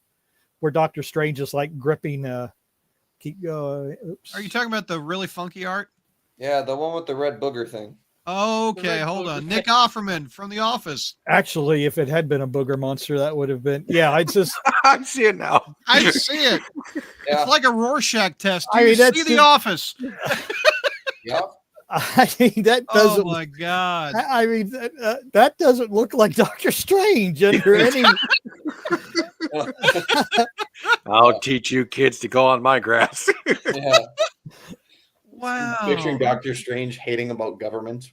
where Doctor Strange is like gripping. Keep going. Oops. Are you talking about the really funky art? Yeah, the one with the red booger thing. Okay, hold on. Nick Offerman from The Office. Actually, if it had been a booger monster, that would have been. Yeah, I just. I see it now. I see it. Yeah. It's like a Rorschach test. Do I you mean, that's see The just- Office? Yep. I mean, that doesn't. Oh my God. I mean, that doesn't look like Doctor Strange under any. I'll teach you kids to go on my grass. Yeah. Wow. Picturing Doctor Strange hating about government.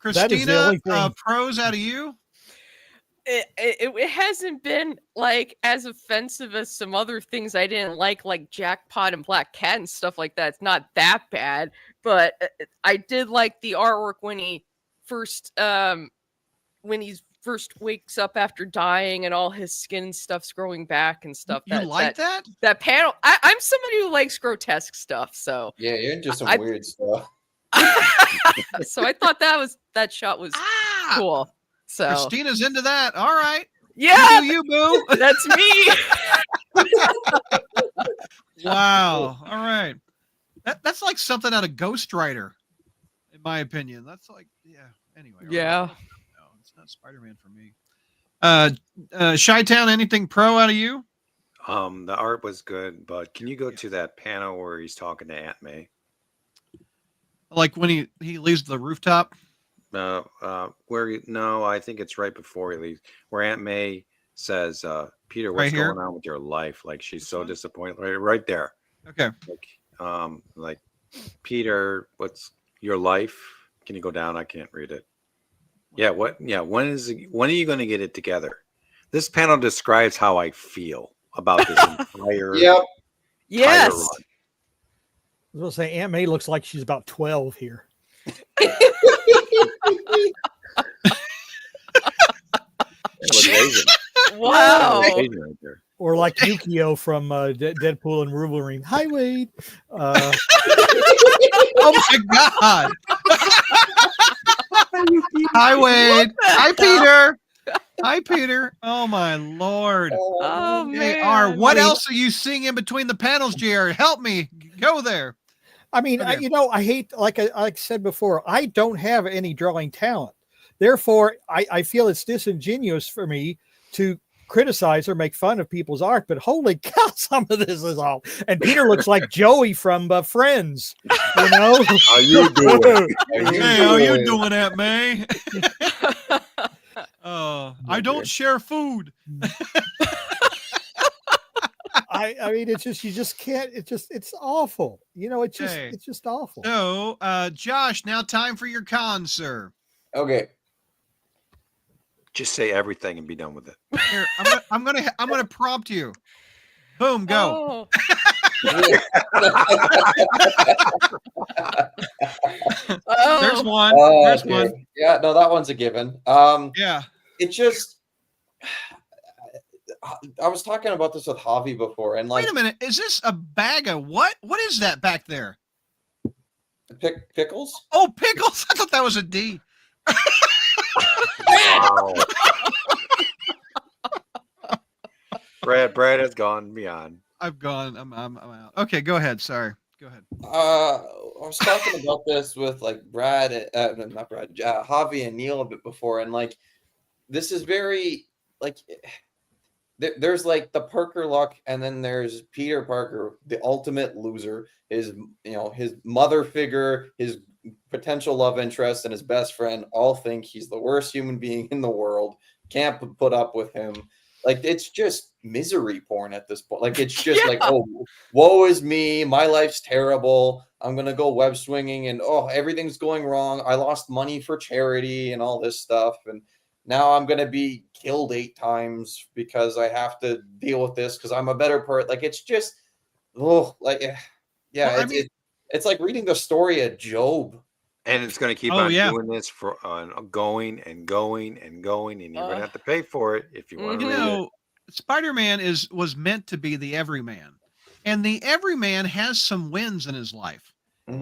Christina, only thing. pros out of you? It hasn't been like as offensive as some other things I didn't like Jackpot and Black Cat and stuff like that. It's not that bad, but I did like the artwork when he first wakes up after dying and all his skin and stuff's growing back and stuff. You like that? That panel? I'm somebody who likes grotesque stuff, so Yeah, you're into some weird stuff. so I thought that shot was cool. So Christina's into that. All right. yeah, You boo. that's me. Wow. All right. That's like something out of Ghost Rider, in my opinion. That's like, yeah. Anyway. all right. Yeah. No, it's not Spider-Man for me. Chi-Town, anything pro out of you? The art was good, but can you go to that panel where he's talking to Aunt May? Like when he leaves the rooftop? No, I think it's right before he leaves, where Aunt May says, "Peter, what's Right here? going on with your life?" Like she's so disappointed. Right there. Okay. Like Peter, what's your life? Can you go down? I can't read it. Yeah. What? Yeah. When are you going to get it together? This panel describes how I feel about this entire. Yep. Yes. run. I was going to say Aunt May looks like she's about 12 here. Look Asian. Wow. Look Asian right there. Or like Yukio from Deadpool and Wolverine. Hi, Wade. Oh my God. Hi, Wade. Hi, Peter. Hi, Peter. Oh my Lord. Oh JR, man. what else are you seeing in between the panels, JR? Help me. Go there. I mean, Okay. I hate, like I said before, I don't have any drawing talent. Therefore, I feel it's disingenuous for me to criticize or make fun of people's art, but holy cow, some of this is all. And Peter looks like Joey from Friends, you know? How you doing? Hey, how you doing, Aunt May? I don't share food. I mean, it's just, you just can't, it's awful. You know, it's just awful. So, Josh, now time for your con, sir. Okay. Just say everything and be done with it. Here, I'm gonna prompt you. Boom, go. Oh. Oh. There's one. Oh, There's okay. one. Yeah, no, that one's a given. Yeah. It just. I was talking about this with Javi before, and like, Wait a minute. Is this a bag of what? What is that back there? pickles. Oh, pickles. I thought that was a D. Wow. Brad has gone beyond. I've gone. I'm out. Okay, go ahead. Sorry. Go ahead. I was talking about this with like Javi and Neil a bit before, and like, this is very like, there's like the Parker luck, and then there's Peter Parker, the ultimate loser. His mother figure, his potential love interest, and his best friend all think he's the worst human being in the world. Can't put up with him. Like, it's just misery porn at this point. Like, it's just like, oh, woe is me. My life's terrible. I'm going to go web swinging and, oh, everything's going wrong. I lost money for charity and all this stuff. And now I'm going to be killed 8 times because I have to deal with this because I'm a better person. Like, it's just, oh, like, yeah, Well, it's like reading the story of Job. And it's going to keep doing this for going and going and going, and you're going to have to pay for it if you want to You read know, it. Spider-Man was meant to be the everyman, and the everyman has some wins in his life. Mm-hmm.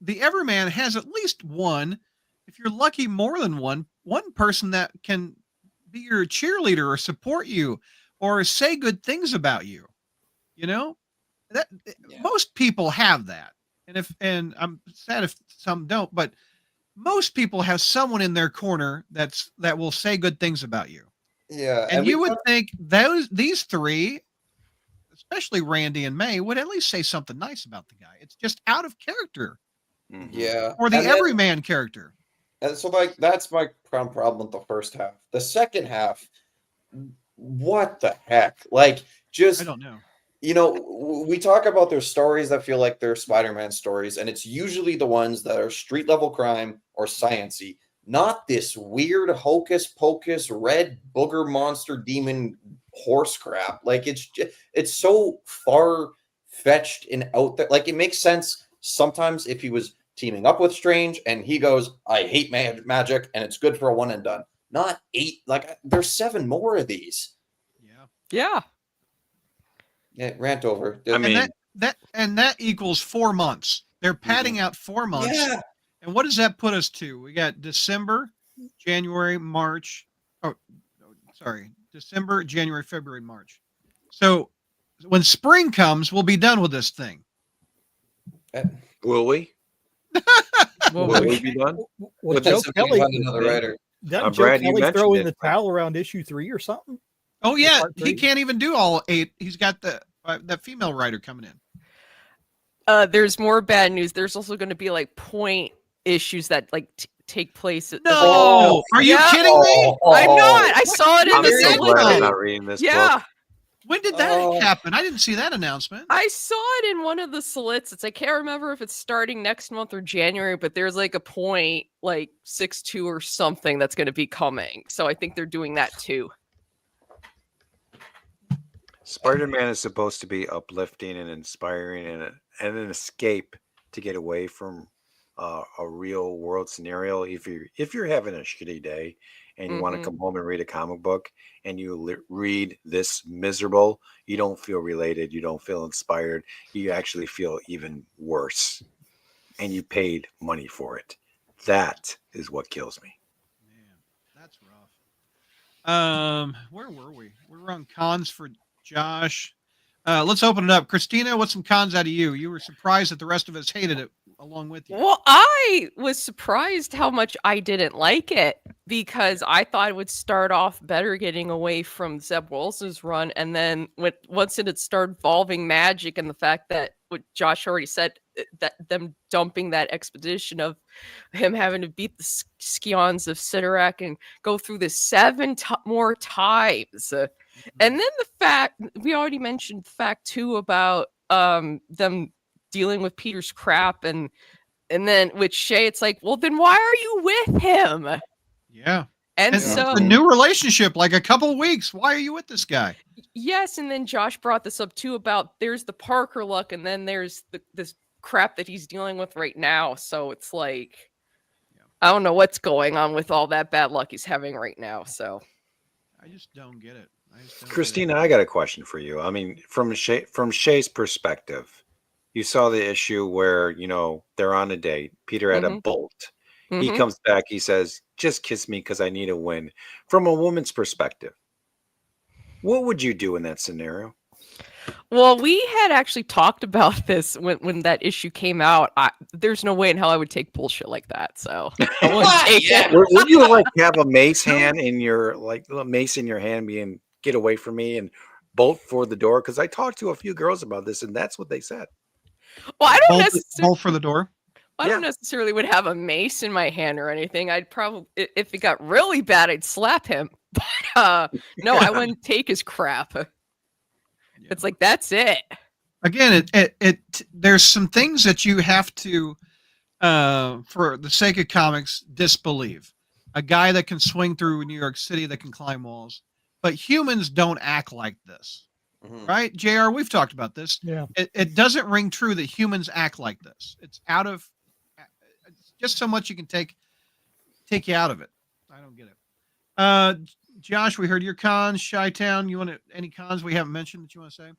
The everyman has at least one, if you're lucky, more than one person that can be your cheerleader or support you or say good things about you. You know, that most people have that, and I'm sad if some don't, but most people have someone in their corner that will say good things about you. Yeah, And you would think these three, especially Randy and May, would at least say something nice about the guy. It's just out of character. Yeah, Or the and then- everyman character. And so, like, that's my problem with the first half. The second half, what the heck? Like, just I don't know. You know, we talk about their stories that feel like they're Spider-Man stories, and it's usually the ones that are street level crime or science-y, not this weird hocus pocus red booger monster demon horse crap. Like it's so far fetched and out there. Like it makes sense sometimes if he was teaming up with Strange and he goes, I hate magic and it's good for a one and done. Not 8, like there's 7 more of these. Yeah. Yeah, rant over. I mean, that equals 4 months. They're padding out 4 months. Yeah. And what does that put us to? We got December, January, March. Oh, sorry. December, January, February, March. So when spring comes, we'll be done with this thing. Will we? Well, Will we be done? Well, But Joe that's something Kelly, about another writer. doesn't Brad, Joe you Kelly mentioned throw in it. the towel around issue 3 or something? Oh yeah, Part he 3? can't even do all 8. He's got that female writer coming in. There's more bad news. There's also going to be like point issues that like take place. No, are you kidding me? I'm not. I saw it in I'm the so glad I'm Slip. not reading this Yeah. book. When did that happen? I didn't see that announcement. I saw it in one of the solicits. I can't remember if it's starting next month or January, but there's like a point like 6/2 or something that's going to be coming. So I think they're doing that too. Spider-Man is supposed to be uplifting and inspiring and an escape to get away from a real world scenario. If you're having a shitty day and you want to come home and read a comic book and you read this miserable, you don't feel related, you don't feel inspired, you actually feel even worse, and you paid money for it. That is what kills me. Man, that's rough. Where were we? We were on cons for Josh. Let's open it up. Christina, what's some cons out of you? You were surprised that the rest of us hated it along with you. Well, I was surprised how much I didn't like it because I thought it would start off better getting away from Zeb Wells's run. And then once it had started involving magic and the fact that what Josh already said, that them dumping that expedition of him having to beat the Scions of Sidorak and go through this 7 more times. And then the fact, we already mentioned the fact too about them dealing with Peter's crap and then with Shay, it's like, well, then why are you with him? Yeah. And It's so a new relationship, like a couple weeks. Why are you with this guy? yes, and then Josh brought this up too about there's the Parker luck, and then there's this crap that he's dealing with right now. So it's like, I don't know what's going on with all that bad luck he's having right now. So I just don't get it. Christina, I got a question for you. I mean, from Shay's perspective, you saw the issue where, they're on a date. Peter had a bolt. He comes back. He says, just kiss me because I need a win. From a woman's perspective, what would you do in that scenario? well, we had actually talked about this when that issue came out. There's no way in hell I would take bullshit like that. So I wouldn't take it. Would you have a mace hand in your mace in your hand, being get away from me and bolt for the door? Because I talked to a few girls about this, and that's what they said. Well, I don't necessarily. Bolt for the door. I don't necessarily would have a mace in my hand or anything. I'd probably, if it got really bad, I'd slap him. But no, I wouldn't take his crap. It's like, that's it. Again, there's some things that you have to, for the sake of comics, disbelieve. A guy that can swing through New York City, that can climb walls, but humans don't act like this, right? JR, we've talked about this. Yeah. It doesn't ring true that humans act like this. It's just so much you can take you out of it. I don't get it. Josh, we heard your cons. Chi-Town, you want any cons we haven't mentioned that you want to say?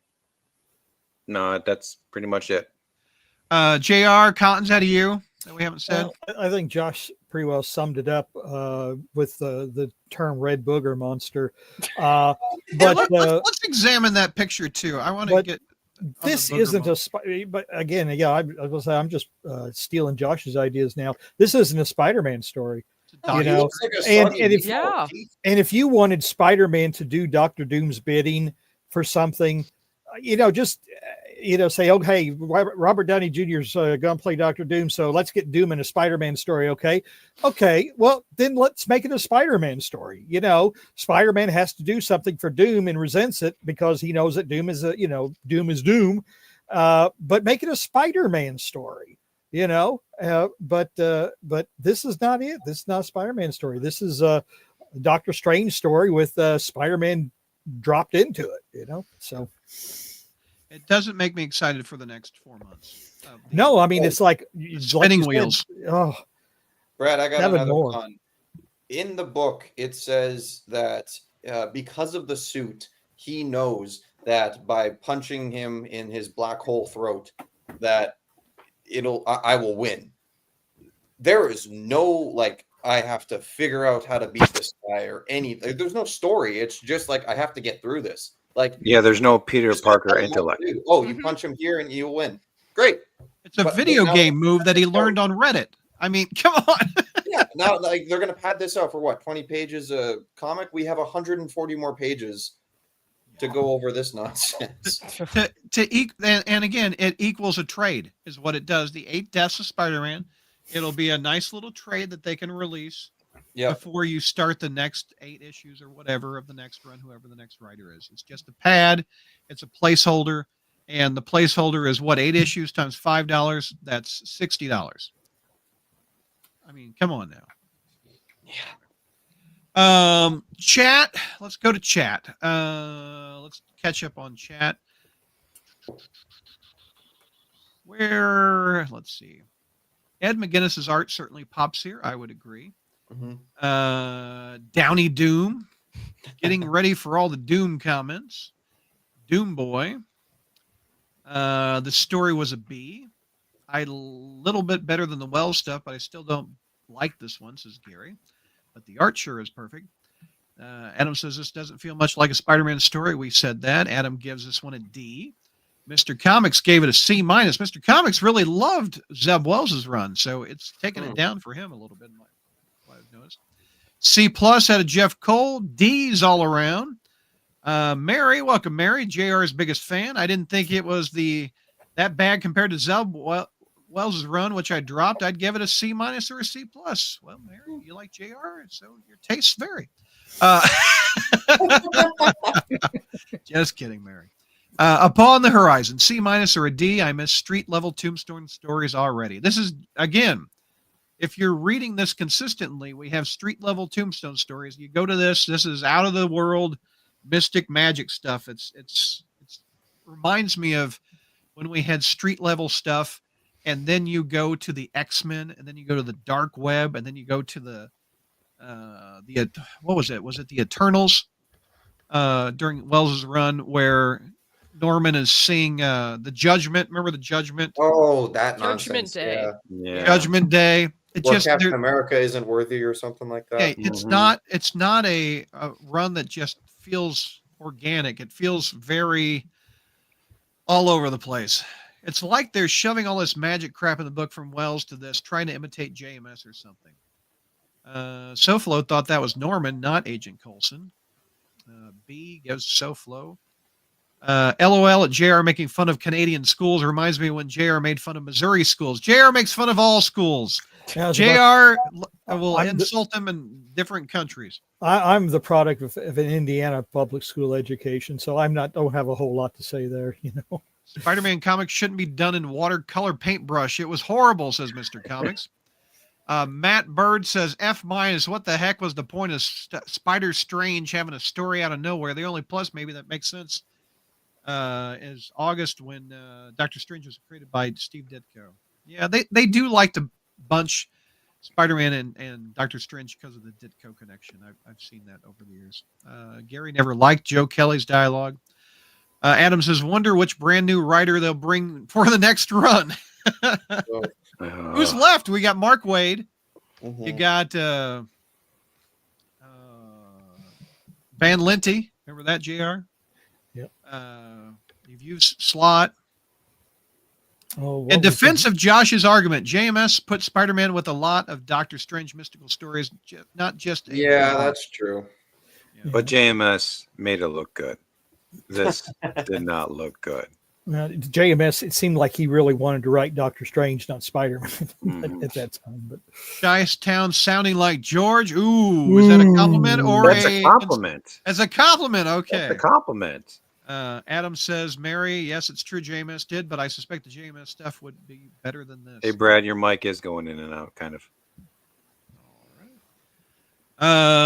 No, that's pretty much it. JR, cons out of you that we haven't said? Well, I think Josh pretty well summed it up with the term red booger monster. But let's examine that picture too. I want to get this booger isn't month. but again, yeah, I will say I'm just stealing Josh's ideas now. This isn't a Spider-Man story. It's You know, looks like a and- soggy and if- Yeah. And if you wanted Spider-Man to do Doctor Doom's bidding for something, just say, oh, hey, Robert Downey Jr. is going to play Doctor Doom, so let's get Doom in a Spider-Man story, okay? Okay, well, then let's make it a Spider-Man story. Spider-Man has to do something for Doom and resents it because he knows that Doom is Doom is Doom. But make it a Spider-Man story, but this is not it. This is not a Spider-Man story. This is a Doctor Strange story with Spider-Man dropped into it, so It doesn't make me excited for the next 4 months. no, I mean, it's like spinning you said, wheels. Oh, Brad, I got 7 another more. one. In the book, it says that because of the suit, he knows that by punching him in his black hole throat, that I will win. There is no I have to figure out how to beat this guy or anything. There's no story. It's just I have to get through this. Yeah, there's no Peter Parker intellect. Oh, you punch him here and you'll win. Great. It's a But video now- game move that he learned on Reddit. I mean, come on. Yeah. Now they're gonna pad this out for what, 20 pages a comic? We have 140 more pages to go over this nonsense. And again, it equals a trade, is what it does. The 8 Deaths of Spider-Man. It'll be a nice little trade that they can release before you start the next 8 issues or whatever of the next run, whoever the next writer is. It's just a pad. It's a placeholder. And the placeholder is what, 8 issues times $5? That's $60. I mean, come on now. Yeah. Chat. Let's go to chat. Let's catch up on chat. Let's see. Ed McGuinness's art certainly pops here. I would agree. Mm-hmm. Downey Doom, getting ready for all the Doom comments. Doom Boy. The story was a B. A little bit better than the Wells stuff, but I still don't like this one, says Gary. But the art sure is perfect. Adam says this doesn't feel much like a Spider-Man story. We said that. Adam gives this one a D. Mr. Comics gave it a C-. Mr. Comics really loved Zeb Wells' run, so it's taken it down for him a little bit, what I've noticed. C+ out of Jeff Cole. D's all around. Mary, welcome, Mary. JR's biggest fan. I didn't think it was that bad compared to Zeb Wells' run, which I dropped. I'd give it a C- or a C+. Well, Mary, you like JR, so your tastes vary. Just kidding, Mary. Upon the Horizon, C- or a D. I miss street level Tombstone stories already. This is, again, if you're reading this consistently, we have street level Tombstone stories. You go to this is out of the world mystic magic stuff. It's reminds me of when we had street level stuff, and then you go to the X-Men, and then you go to the dark web, and then you go to the what was it? Was it the Eternals during Wells's run where Norman is seeing the Judgment? Remember the Judgment? Oh, that Judgment nonsense. Day. Yeah. Judgment Day. It Where just Captain America isn't worthy or something like that. hey, it's not a run that just feels organic. It feels very all over the place. It's like they're shoving all this magic crap in the book from Wells to this, trying to imitate JMS or something. SoFlo thought that was Norman, not Agent Coulson. B gives SoFlo. LOL at JR making fun of Canadian schools reminds me when JR made fun of Missouri schools. JR makes fun of all schools. JR will insult them in different countries. I'm the product of an Indiana public school education, so don't have a whole lot to say there, Spider-Man comics shouldn't be done in watercolor paintbrush. It was horrible, says Mr. Comics. Matt Bird says F-. What the heck was the point of Spider Strange having a story out of nowhere? The only plus maybe that makes sense is August when Doctor Strange was created by Steve Ditko. Yeah, they do like to bunch Spider-Man and Doctor Strange because of the Ditko connection. I've seen that over the years. Gary never liked Joe Kelly's dialogue. Adam says, wonder which brand new writer they'll bring for the next run. Who's left? We got Mark Waid. You got Van Lente. Remember that, JR? Yep. You've used slot. Oh, In defense of Josh's argument, JMS put Spider-Man with a lot of Doctor Strange mystical stories, not just a Yeah, that's true. But JMS made it look good. This did not look good. JMS, it seemed like he really wanted to write Doctor Strange, not Spider-Man at that time. But Dice Town sounding like George. Ooh, is that a compliment or that's a compliment? As a compliment, okay. That's a compliment. Adam says, Mary, yes, it's true JMS did, but I suspect the JMS stuff would be better than this. Hey, Brad, your mic is going in and out, kind of.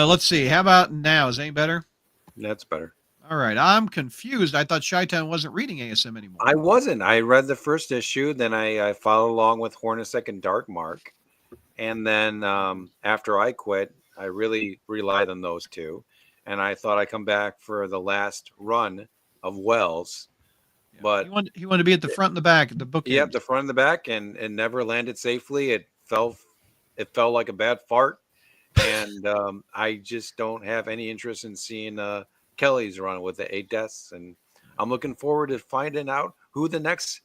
Let's see. How about now? Is any better? That's better. All right. I'm confused. I thought Chi-Town wasn't reading ASM anymore. I wasn't. I read the first issue, then I followed along with Hornacek and Dark Mark. And then after I quit, I really relied on those two. And I thought I'd come back for the last run of Wells. Yeah. But he wanted to be at the front and the back of the book. Yep, the front and the back, and never landed safely. It felt like a bad fart. And I just don't have any interest in seeing Kelly's run with the 8 deaths. And I'm looking forward to finding out who the next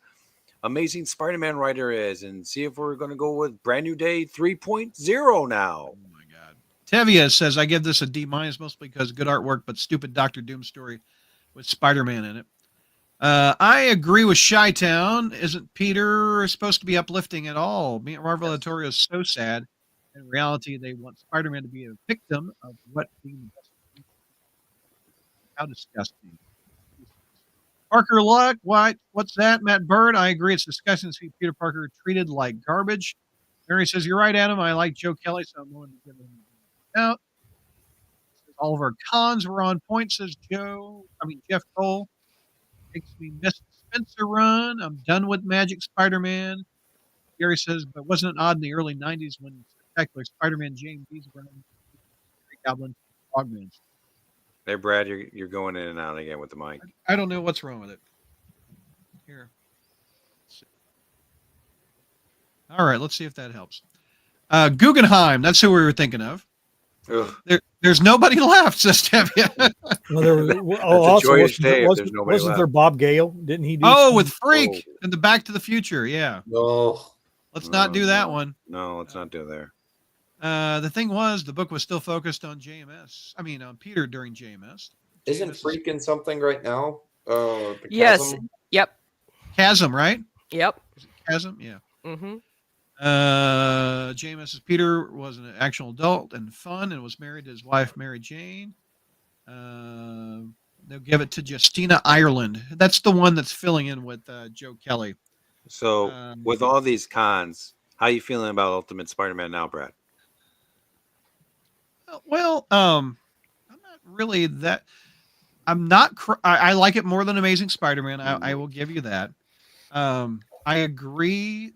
Amazing Spider-Man writer is and see if we're going to go with Brand New Day 3.0 now. Oh, my God. Tevia says, I give this a D- mostly because good artwork, but stupid Doctor Doom story with Spider-Man in it. I agree with Chi-Town. Isn't Peter supposed to be uplifting at all? Marvel Editorial is so sad. In reality, they want Spider-Man to be a victim of what being the best. How disgusting. Parker Luck, what's that? Matt Bird, I agree. It's disgusting to see Peter Parker treated like garbage. Mary says, you're right, Adam. I like Joe Kelly, so I'm willing to give him out. All of our cons were on point, says Jeff Cole. Makes me miss the Spencer run. I'm done with Magic Spider-Man. Gary says, but wasn't it odd in the early 90s when spectacular Spider-Man James B's run Goblin Frogman? Hey, Brad, you're going in and out again with the mic. I don't know what's wrong with it. Here. All right, let's see if that helps. Guggenheim, that's who we were thinking of. There's nobody left, says Tevye. Well, wasn't there Bob Gale? Didn't he do with Freak and the Back to the Future? Yeah. No. Let's not do that one. No, let's not do there. The thing was, the book was still focused on JMS. I mean, on Peter during JMS. Isn't freaking something right now? Yes. Yep. Chasm, right? Yep. Chasm, yeah. Mm-hmm. JMS's Peter was an actual adult and fun and was married to his wife, Mary Jane. They'll give it to Justina Ireland. That's the one that's filling in with Joe Kelly. So, with all these cons, how are you feeling about Ultimate Spider-Man now, Brad? Well, I'm not really that. I'm not. I like it more than Amazing Spider-Man. I will give you that. I agree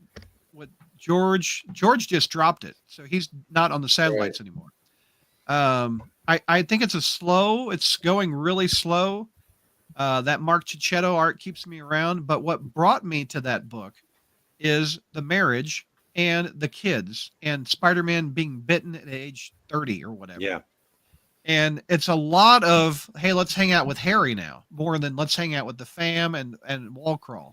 with George. George just dropped it, so he's not on the satellites anymore. I think it's going really slow. That Mark Cicchetto art keeps me around, but what brought me to that book is the marriage and the kids and Spider-Man being bitten at age 30 or whatever. Yeah. And it's a lot of, hey, let's hang out with Harry now, more than let's hang out with the fam and Wallcrawl.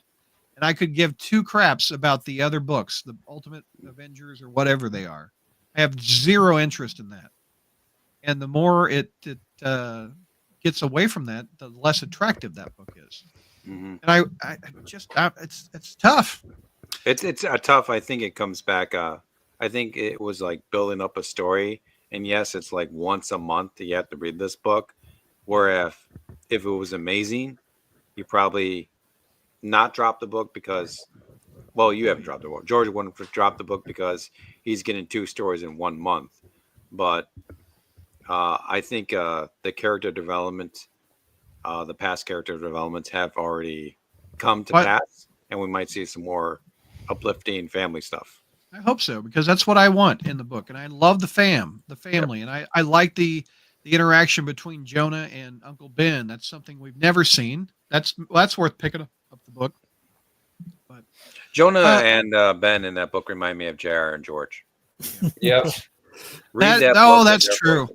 And I could give two craps about the other books, the Ultimate Avengers or whatever they are. I have zero interest in that. And the more it gets away from that, the less attractive that book is. Mm-hmm. And it's tough. It's a tough. I think it comes back. I think it was like building up a story, and yes, it's like once a month that you have to read this book. Where if it was amazing, you probably not drop the book because, well, you haven't dropped the book. George wouldn't drop the book because he's getting 2 stories in 1 month. But I think the character development, the past character developments have already come to pass, and we might see some more uplifting family stuff. I hope so, because that's what I want in the book, and I love the family, and I like the interaction between Jonah and Uncle Ben. That's something we've never seen. That's worth picking up the book. But Jonah and Ben in that book remind me of JR and George. Yeah. That's true.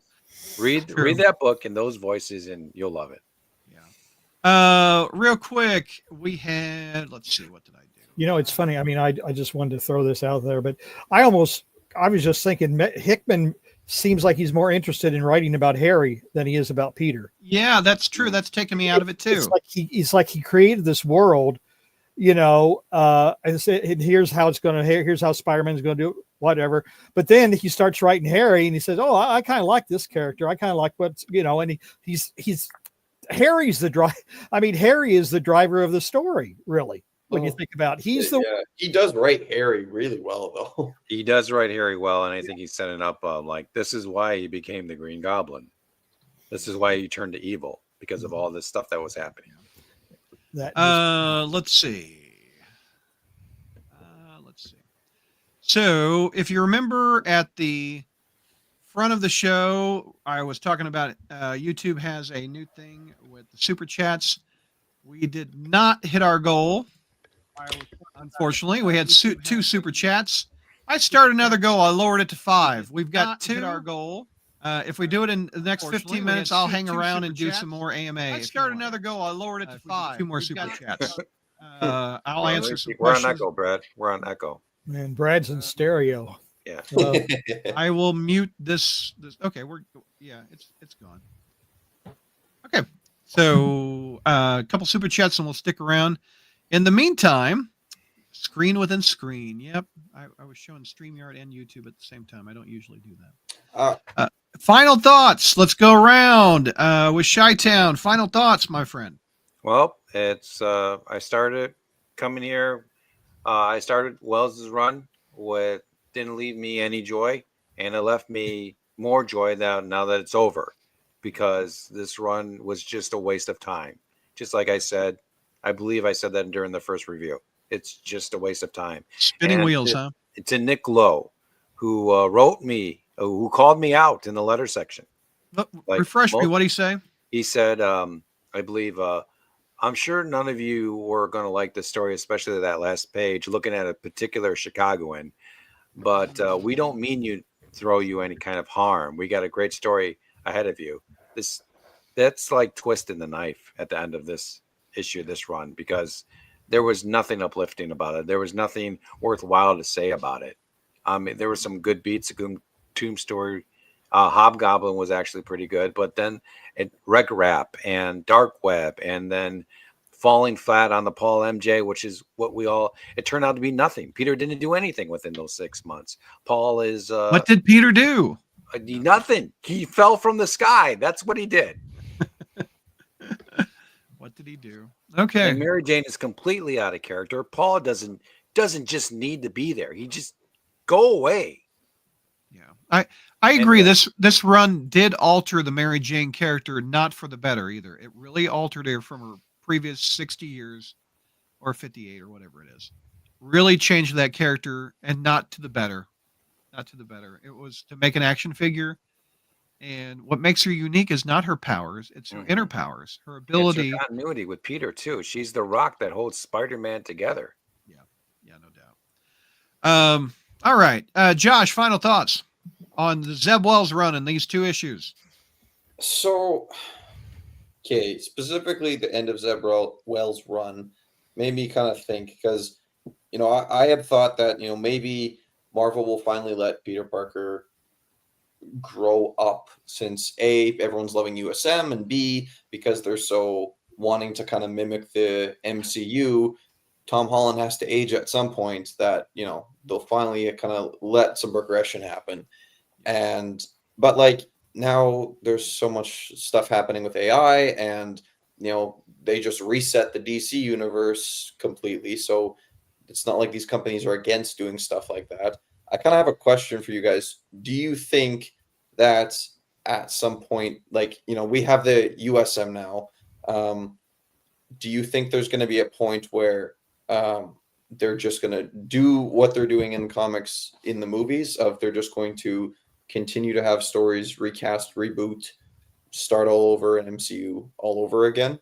Read that book in those voices, and you'll love it. Yeah. Real quick, we had. Let's see, what did I do? You know, it's funny. I mean, I just wanted to throw this out there, but I was just thinking Hickman seems like he's more interested in writing about Harry than he is about Peter. Yeah, that's true. That's taken me out of it too. It's like he created this world, you know, and here's how it's going to, here's how Spider-Man's going to do it, whatever. But then he starts writing Harry and he says, oh, I kind of like this character. I kind of like what's, you know, and he's Harry's the drive. I mean, Harry is the driver of the story, really. When you think about it. He does write Harry really well, though. He does write Harry well, and I think he's setting up like this is why he became the Green Goblin. This is why he turned to evil, because of all this stuff that was happening. Let's see. So, if you remember at the front of the show, I was talking about YouTube has a new thing with the super chats. We did not hit our goal. Unfortunately, we had 2 super chats. I started another goal. I lowered it to 5. We've got 2. Hit our goal. If we do it in the next 15 minutes, I'll hang around and do some more AMA. I started another goal. I lowered it to 5. 2 more super chats. I'll answer some questions. We're on Echo, Brad. We're on Echo. Man, Brad's in stereo. Yeah. I will mute this. Okay, it's gone. Okay, so a couple super chats and we'll stick around. In the meantime, screen within screen. Yep, I was showing StreamYard and YouTube at the same time. I don't usually do that. Final thoughts. Let's go around with Chi-Town. Final thoughts, my friend. Well, it's I started coming here. I started Wells's run with didn't leave me any joy, and it left me more joy now that it's over, because this run was just a waste of time. Just like I said. I believe I said that during the first review. It's just a waste of time. Spinning wheels, huh? It's a Nick Lowe, who wrote me, who called me out in the letter section. Refresh me. What did he say? He said, I believe, I'm sure none of you were going to like the story, especially that last page, looking at a particular Chicagoan. But we don't mean you throw you any kind of harm. We got a great story ahead of you. That's like twisting the knife at the end of this issue, this run, because there was nothing uplifting about it. There was nothing worthwhile to say about it. There were some good beats. Tomb Story, Hobgoblin was actually pretty good, but then Reg Rap and Dark Web, and then falling flat on the Paul MJ, which is what it turned out to be nothing. Peter didn't do anything within those 6 months. Paul is what did Peter do? Nothing. He fell from the sky. That's what he did. What did he do? Okay. And Mary Jane is completely out of character. Paul doesn't just need to be there. He just go away. Yeah. I agree. This run did alter the Mary Jane character, not for the better either. It really altered her from her previous 60 years or 58 or whatever it is. Really changed that character, and not to the better. Not to the better. It was to make an action figure. And what makes her unique is not her powers; it's her inner powers, her ability. It's her continuity with Peter too. She's the rock that holds Spider-Man together. Yeah, no doubt. All right, Josh. Final thoughts on the Zeb Wells run in these 2 issues. So, okay, specifically the end of Zeb Wells' run made me kind of think, because I had thought that maybe Marvel will finally let Peter Parker grow up, since A, everyone's loving USM, and B, because they're so wanting to kind of mimic the MCU, Tom Holland has to age at some point, that they'll finally kind of let some progression happen. But like now there's so much stuff happening with AI, and they just reset the DC universe completely, so it's not like these companies are against doing stuff like that. I kind of have a question for you guys. Do you think that at some point, like, we have the USM now. Do you think there's going to be a point where they're just going to do what they're doing in comics in the movies, of they're just going to continue to have stories recast, reboot, start all over an MCU all over again?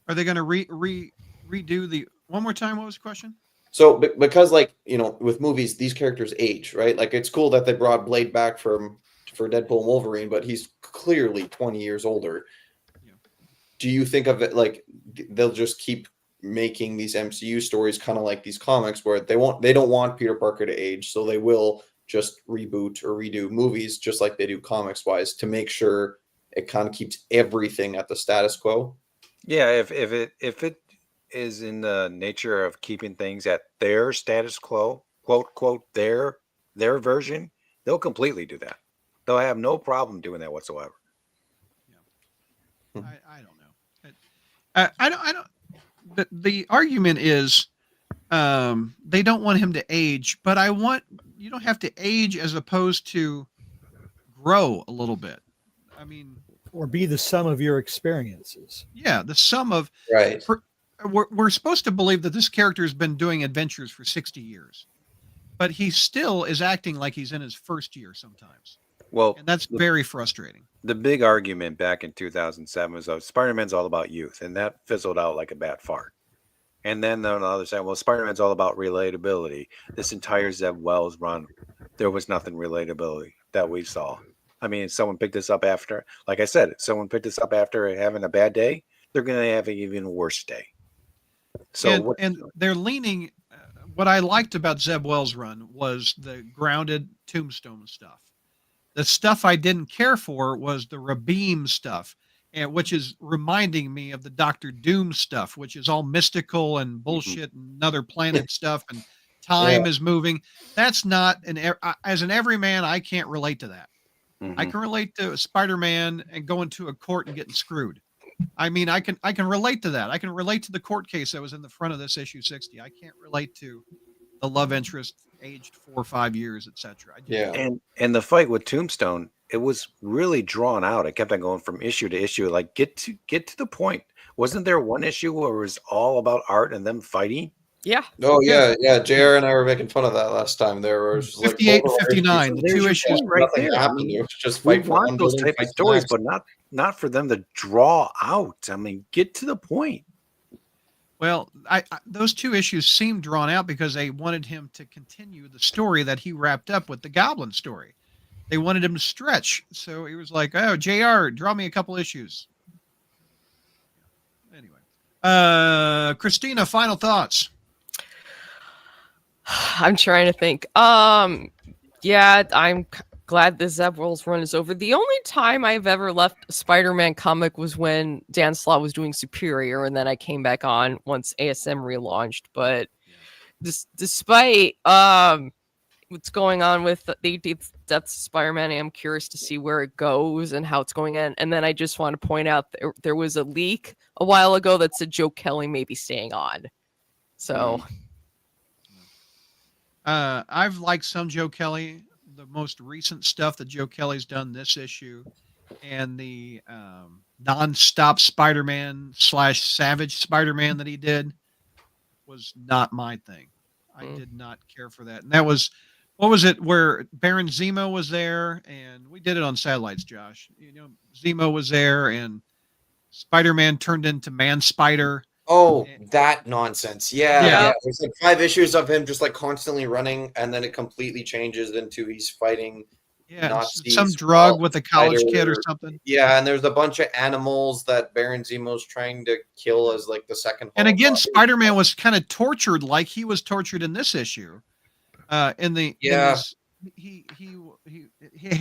Are they going to redo the one more time? What was the question? So because, like, with movies, these characters age, right? Like, it's cool that they brought Blade back for Deadpool and Wolverine, but he's clearly 20 years older. do you think of it like they'll just keep making these MCU stories kind of like these comics where they don't want Peter Parker to age, so they will just reboot or redo movies just like they do comics wise to make sure it kind of keeps everything at the status quo? Yeah, if it is in the nature of keeping things at their status quo, quote their version, they'll completely do that. They'll have no problem doing that whatsoever. I don't know. I don't. The argument is they don't want him to age, but you don't have to age as opposed to grow a little bit. I mean, or be the sum of your experiences. Yeah, the sum of right. We're supposed to believe that this character has been doing adventures for 60 years, but he still is acting like he's in his first year sometimes. Well, and that's very frustrating. The big argument back in 2007 was Spider-Man's all about youth, and that fizzled out like a bad fart. And then on the other side, well, Spider-Man's all about relatability. This entire Zeb Wells run, there was nothing relatability that we saw. I mean, someone picked this up after, like I said, someone picked this up after having a bad day, they're going to have an even worse day. So and they're leaning. What I liked about Zeb Wells' run was the grounded Tombstone stuff. The stuff I didn't care for was the Rabeem stuff, and which is reminding me of the Doctor Doom stuff, which is all mystical and bullshit and another planet stuff, and time is moving. That's not as an everyman, I can't relate to that. I can relate to Spider-Man and going to a court and getting screwed. I mean, I can relate to that. I can relate to the court case that was in the front of this issue 60. I can't relate to the love interest aged 4 or 5 years, etc. And the fight with Tombstone, it was really drawn out. It kept on going from issue to issue. Like get to the point. Wasn't there one issue where it was all about art and them fighting? Yeah. Oh yeah. JR and I were making fun of that last time. There was 58 and 59, the two issues right there. Happened. It was just We fight for want one those building, type of fight stories, for but not for them to draw out. I mean, get to the point. Well, those two issues seemed drawn out because they wanted him to continue the story that he wrapped up with the Goblin story. They wanted him to stretch, so he was like, "Oh, JR, draw me a couple issues." Anyway, Christina, final thoughts. I'm trying to think. Yeah, I'm glad the Zeb Wells run is over. The only time I've ever left a Spider-Man comic was when Dan Slott was doing Superior, and then I came back on once ASM relaunched. But despite what's going on with the Death of Spider-Man, I am curious to see where it goes and how it's going in. And then I just want to point out there was a leak a while ago that said Joe Kelly may be staying on. So I've liked some Joe Kelly. The most recent stuff that Joe Kelly's done this issue, and the non-stop Spider-Man / Savage Spider-Man that he did was not my thing. I did not care for that. And that was, what was it, where Baron Zemo was there, and we did it on Satellites, Josh. You know, Zemo was there, and Spider-Man turned into Man-Spider. Oh, that nonsense. Yeah. There's like 5 issues of him just like constantly running, and then it completely changes into he's fighting Nazis, some drug with a college kid or something. Yeah, and there's a bunch of animals that Baron Zemo's trying to kill as like the second. And again, Spider-Man was kind of tortured like he was tortured in this issue. He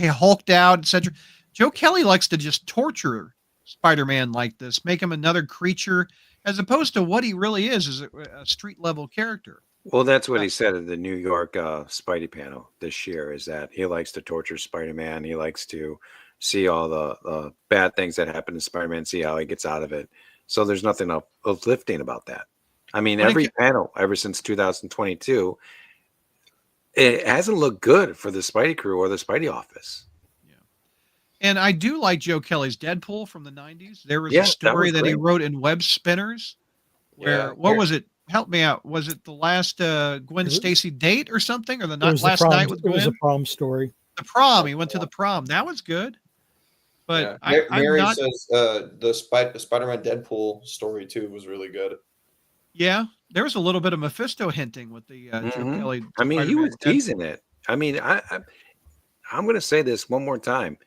hulked out, etc. Joe Kelly likes to just torture Spider-Man like this, make him another creature, as opposed to what he really is a street level character. Well, that's what he said at the New York Spidey panel this year, is that he likes to torture Spider-Man. He likes to see all the bad things that happen to Spider-Man, see how he gets out of it. So there's nothing uplifting about that. I mean, every panel ever since 2022, it hasn't looked good for the Spidey crew or the Spidey office. And I do like Joe Kelly's Deadpool from the 90s. There was a story that he wrote in Web Spinners where, what was it? Help me out. Was it the last Gwen Stacy date or something? Or the last night with Gwen? It was a prom story. The prom. He went to the prom. That was good. But Mary says the Spider-Man Deadpool story too was really good. Yeah. There was a little bit of Mephisto hinting with the Joe Kelly. I mean, he was teasing it. I mean, I'm going to say this one more time.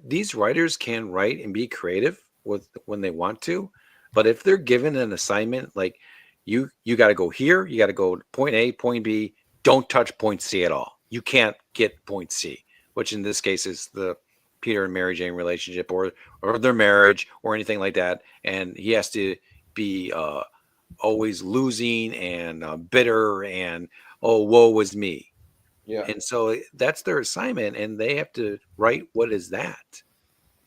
These writers can write and be creative, with when they want to. But if they're given an assignment, like you got to go here, you got to go to point A, point B, don't touch point C at all. You can't get point C, which in this case is the Peter and Mary Jane relationship or their marriage or anything like that. And he has to be always losing and bitter and, oh, woe was me. Yeah. And so that's their assignment, and they have to write what is that.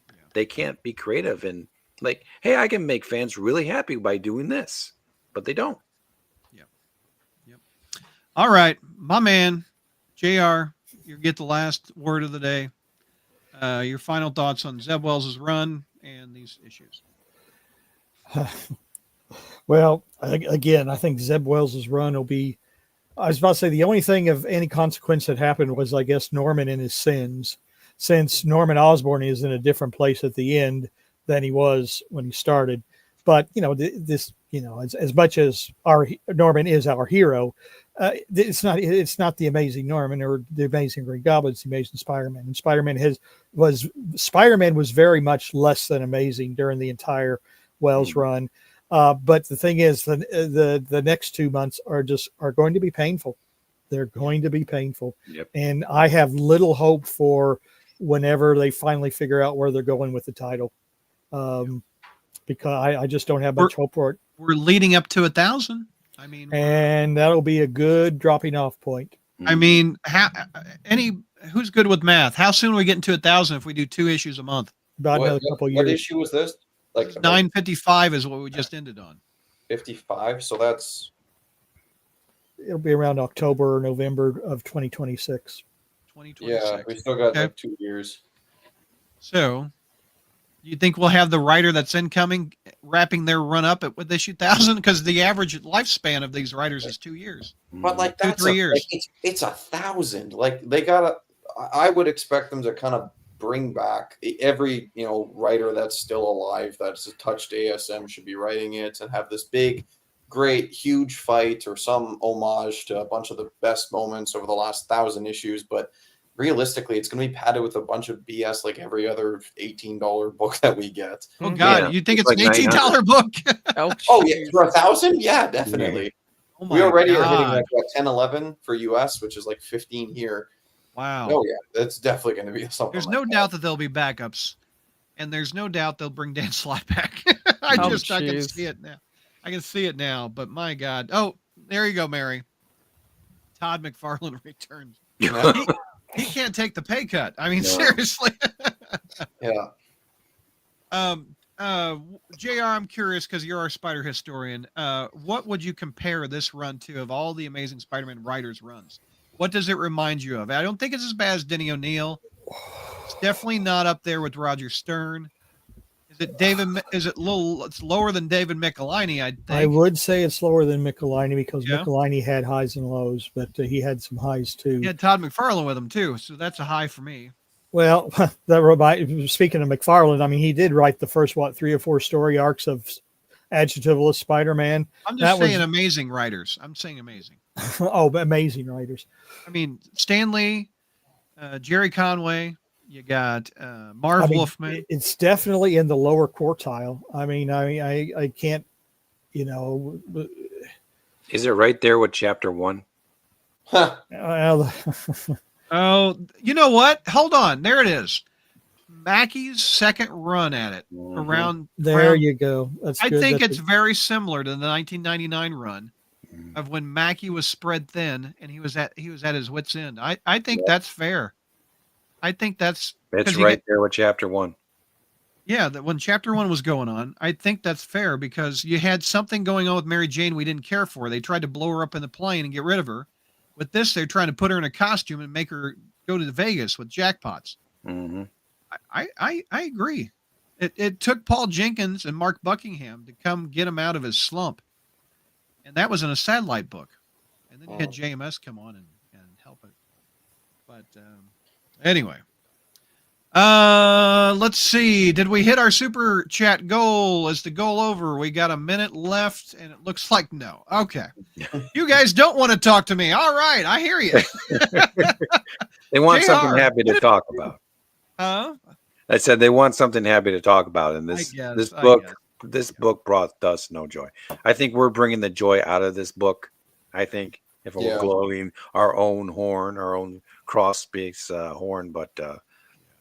Yeah. They can't be creative and like, hey, I can make fans really happy by doing this, but they don't. Yep. All right, my man, JR, you get the last word of the day. Your final thoughts on Zeb Wells' run and these issues. Well, again, I think Zeb Wells' run will be, I was about to say the only thing of any consequence that happened was, I guess, Norman and his sins, since Norman Osborn is in a different place at the end than he was when he started. But, you know, this, you know, as much as our Norman is our hero, it's not the Amazing Norman or the Amazing Green Goblin, it's the Amazing Spider-Man. And Spider-Man was very much less than amazing during the entire Wells run. But the thing is, the next 2 months are going to be painful. They're going to be painful. Yep. And I have little hope for whenever they finally figure out where they're going with the title. Because I just don't have much hope for it. We're leading up to 1,000. I mean, and that'll be a good dropping off point. I mean, who's good with math? How soon are we getting to 1,000 if we do 2 issues a month? About another couple years. What issue was this? Like 955 is what we just ended on. 55. So that's, it'll be around October or November of 2026. 2026. yeah, we still got like 2 years. So, you think we'll have the writer that's incoming wrapping their run up with issue 1,000? Because the average lifespan of these writers is 2 years. But like that's 2-3 years. Like, it's 1,000. Like they gotta. I would expect them to kind of bring back every writer that's still alive that's touched ASM should be writing it and have this big, great, huge fight or some homage to a bunch of the best moments over the last 1,000 issues, but. Realistically, it's going to be padded with a bunch of BS like every other $18 book that we get. Oh, God. Yeah. You think it's like an $18 book? Oh, yeah. For 1,000? Yeah, definitely. Oh we already are hitting like 10, 11 for US, which is like 15 here. Wow. Oh, yeah. That's definitely going to be something. There's no doubt that there'll be backups. And there's no doubt they'll bring Dan Slott back. I can see it now. I can see it now. But my God. Oh, there you go, Mary. Todd McFarlane returns. He can't take the pay cut. I mean, seriously. Yeah. JR, I'm curious because you're our Spider historian. What would you compare this run to of all the Amazing Spider-Man writers' runs? What does it remind you of? I don't think it's as bad as Denny O'Neil. It's definitely not up there with Roger Stern. Is it David? Is it it's lower than David Michelinie? I think. I would say it's lower than Michelinie because Michelinie had highs and lows, but he had some highs too. He had Todd McFarlane with him too, so that's a high for me. Well, speaking of McFarlane, I mean, he did write the first 3 or 4 story arcs of Adjectiveless Spider-Man. I'm just saying amazing writers. I'm saying amazing. Oh, amazing writers. I mean, Stan Lee, Jerry Conway. You got Marv Wolfman. It's definitely in the lower quartile. I can't, Is it right there with chapter 1? Huh. Oh, you know what? Hold on. There it is. Mackey's second run at it. Around there you go. That's I good. think it's very similar to the 1999 run of when Mackey was spread thin and he was at his wit's end. I think that's fair. I think that's right there with chapter 1. Yeah, that when chapter 1 was going on, I think that's fair because you had something going on with Mary Jane we didn't care for. They tried to blow her up in the plane and get rid of her. With this, they're trying to put her in a costume and make her go to Vegas with jackpots. Mm-hmm. I agree. It took Paul Jenkins and Mark Buckingham to come get him out of his slump. And that was in a satellite book. And then you had JMS come on and help it. But anyway, let's see. Did we hit our super chat goal? Is the goal over? We got a minute left, and it looks like no. Okay. You guys don't want to talk to me. All right, I hear you. They want something happy to talk about. I said they want something happy to talk about, and this book brought us no joy. I think we're bringing the joy out of this book. I think if we're blowing our own horn, our own Crawlspace horn, but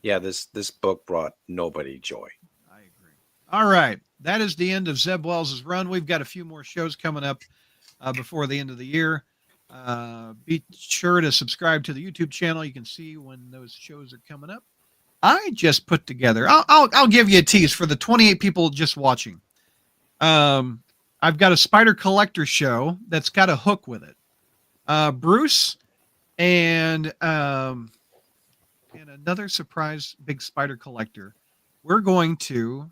this book brought nobody joy. I agree. All right, that is the end of Zeb Wells' run. We've got a few more shows coming up before the end of the year. Be sure to subscribe to the YouTube channel. You can see when those shows are coming up. I just put together. I'll give you a tease for the 28 people just watching. I've got a Spider Collector show that's got a hook with it. Bruce and another surprise big Spider Collector. We're going to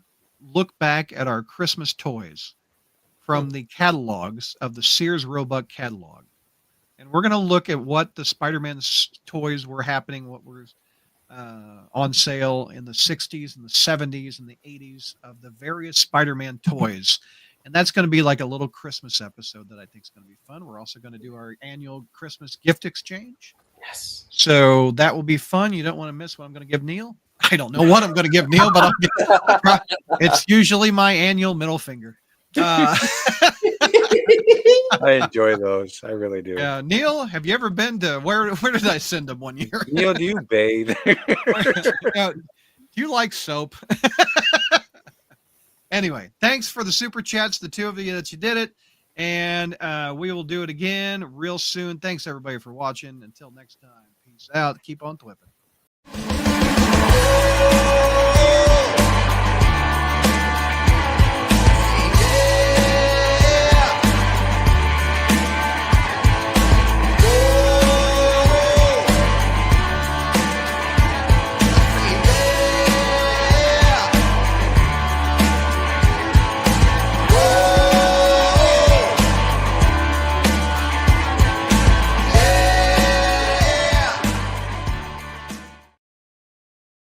look back at our Christmas toys from the catalogs of the Sears Roebuck catalog. And we're going to look at what the Spider-Man toys were happening, what were on sale in the 60s and the 70s and the 80s of the various Spider-Man toys. And that's going to be like a little Christmas episode that I think is going to be fun. We're also going to do our annual Christmas gift exchange. Yes. So that will be fun. You don't want to miss what I'm going to give Neil. I don't know what I'm going to give Neil, but it's usually my annual middle finger. I enjoy those. I really do. Yeah, Neil, have you ever been to where did I send him one year? Neil, do you bathe? Do you like soap? Anyway, thanks for the super chats, the two of you that you did it, and we will do it again real soon. Thanks everybody for watching. Until next time, peace out. Keep on flipping.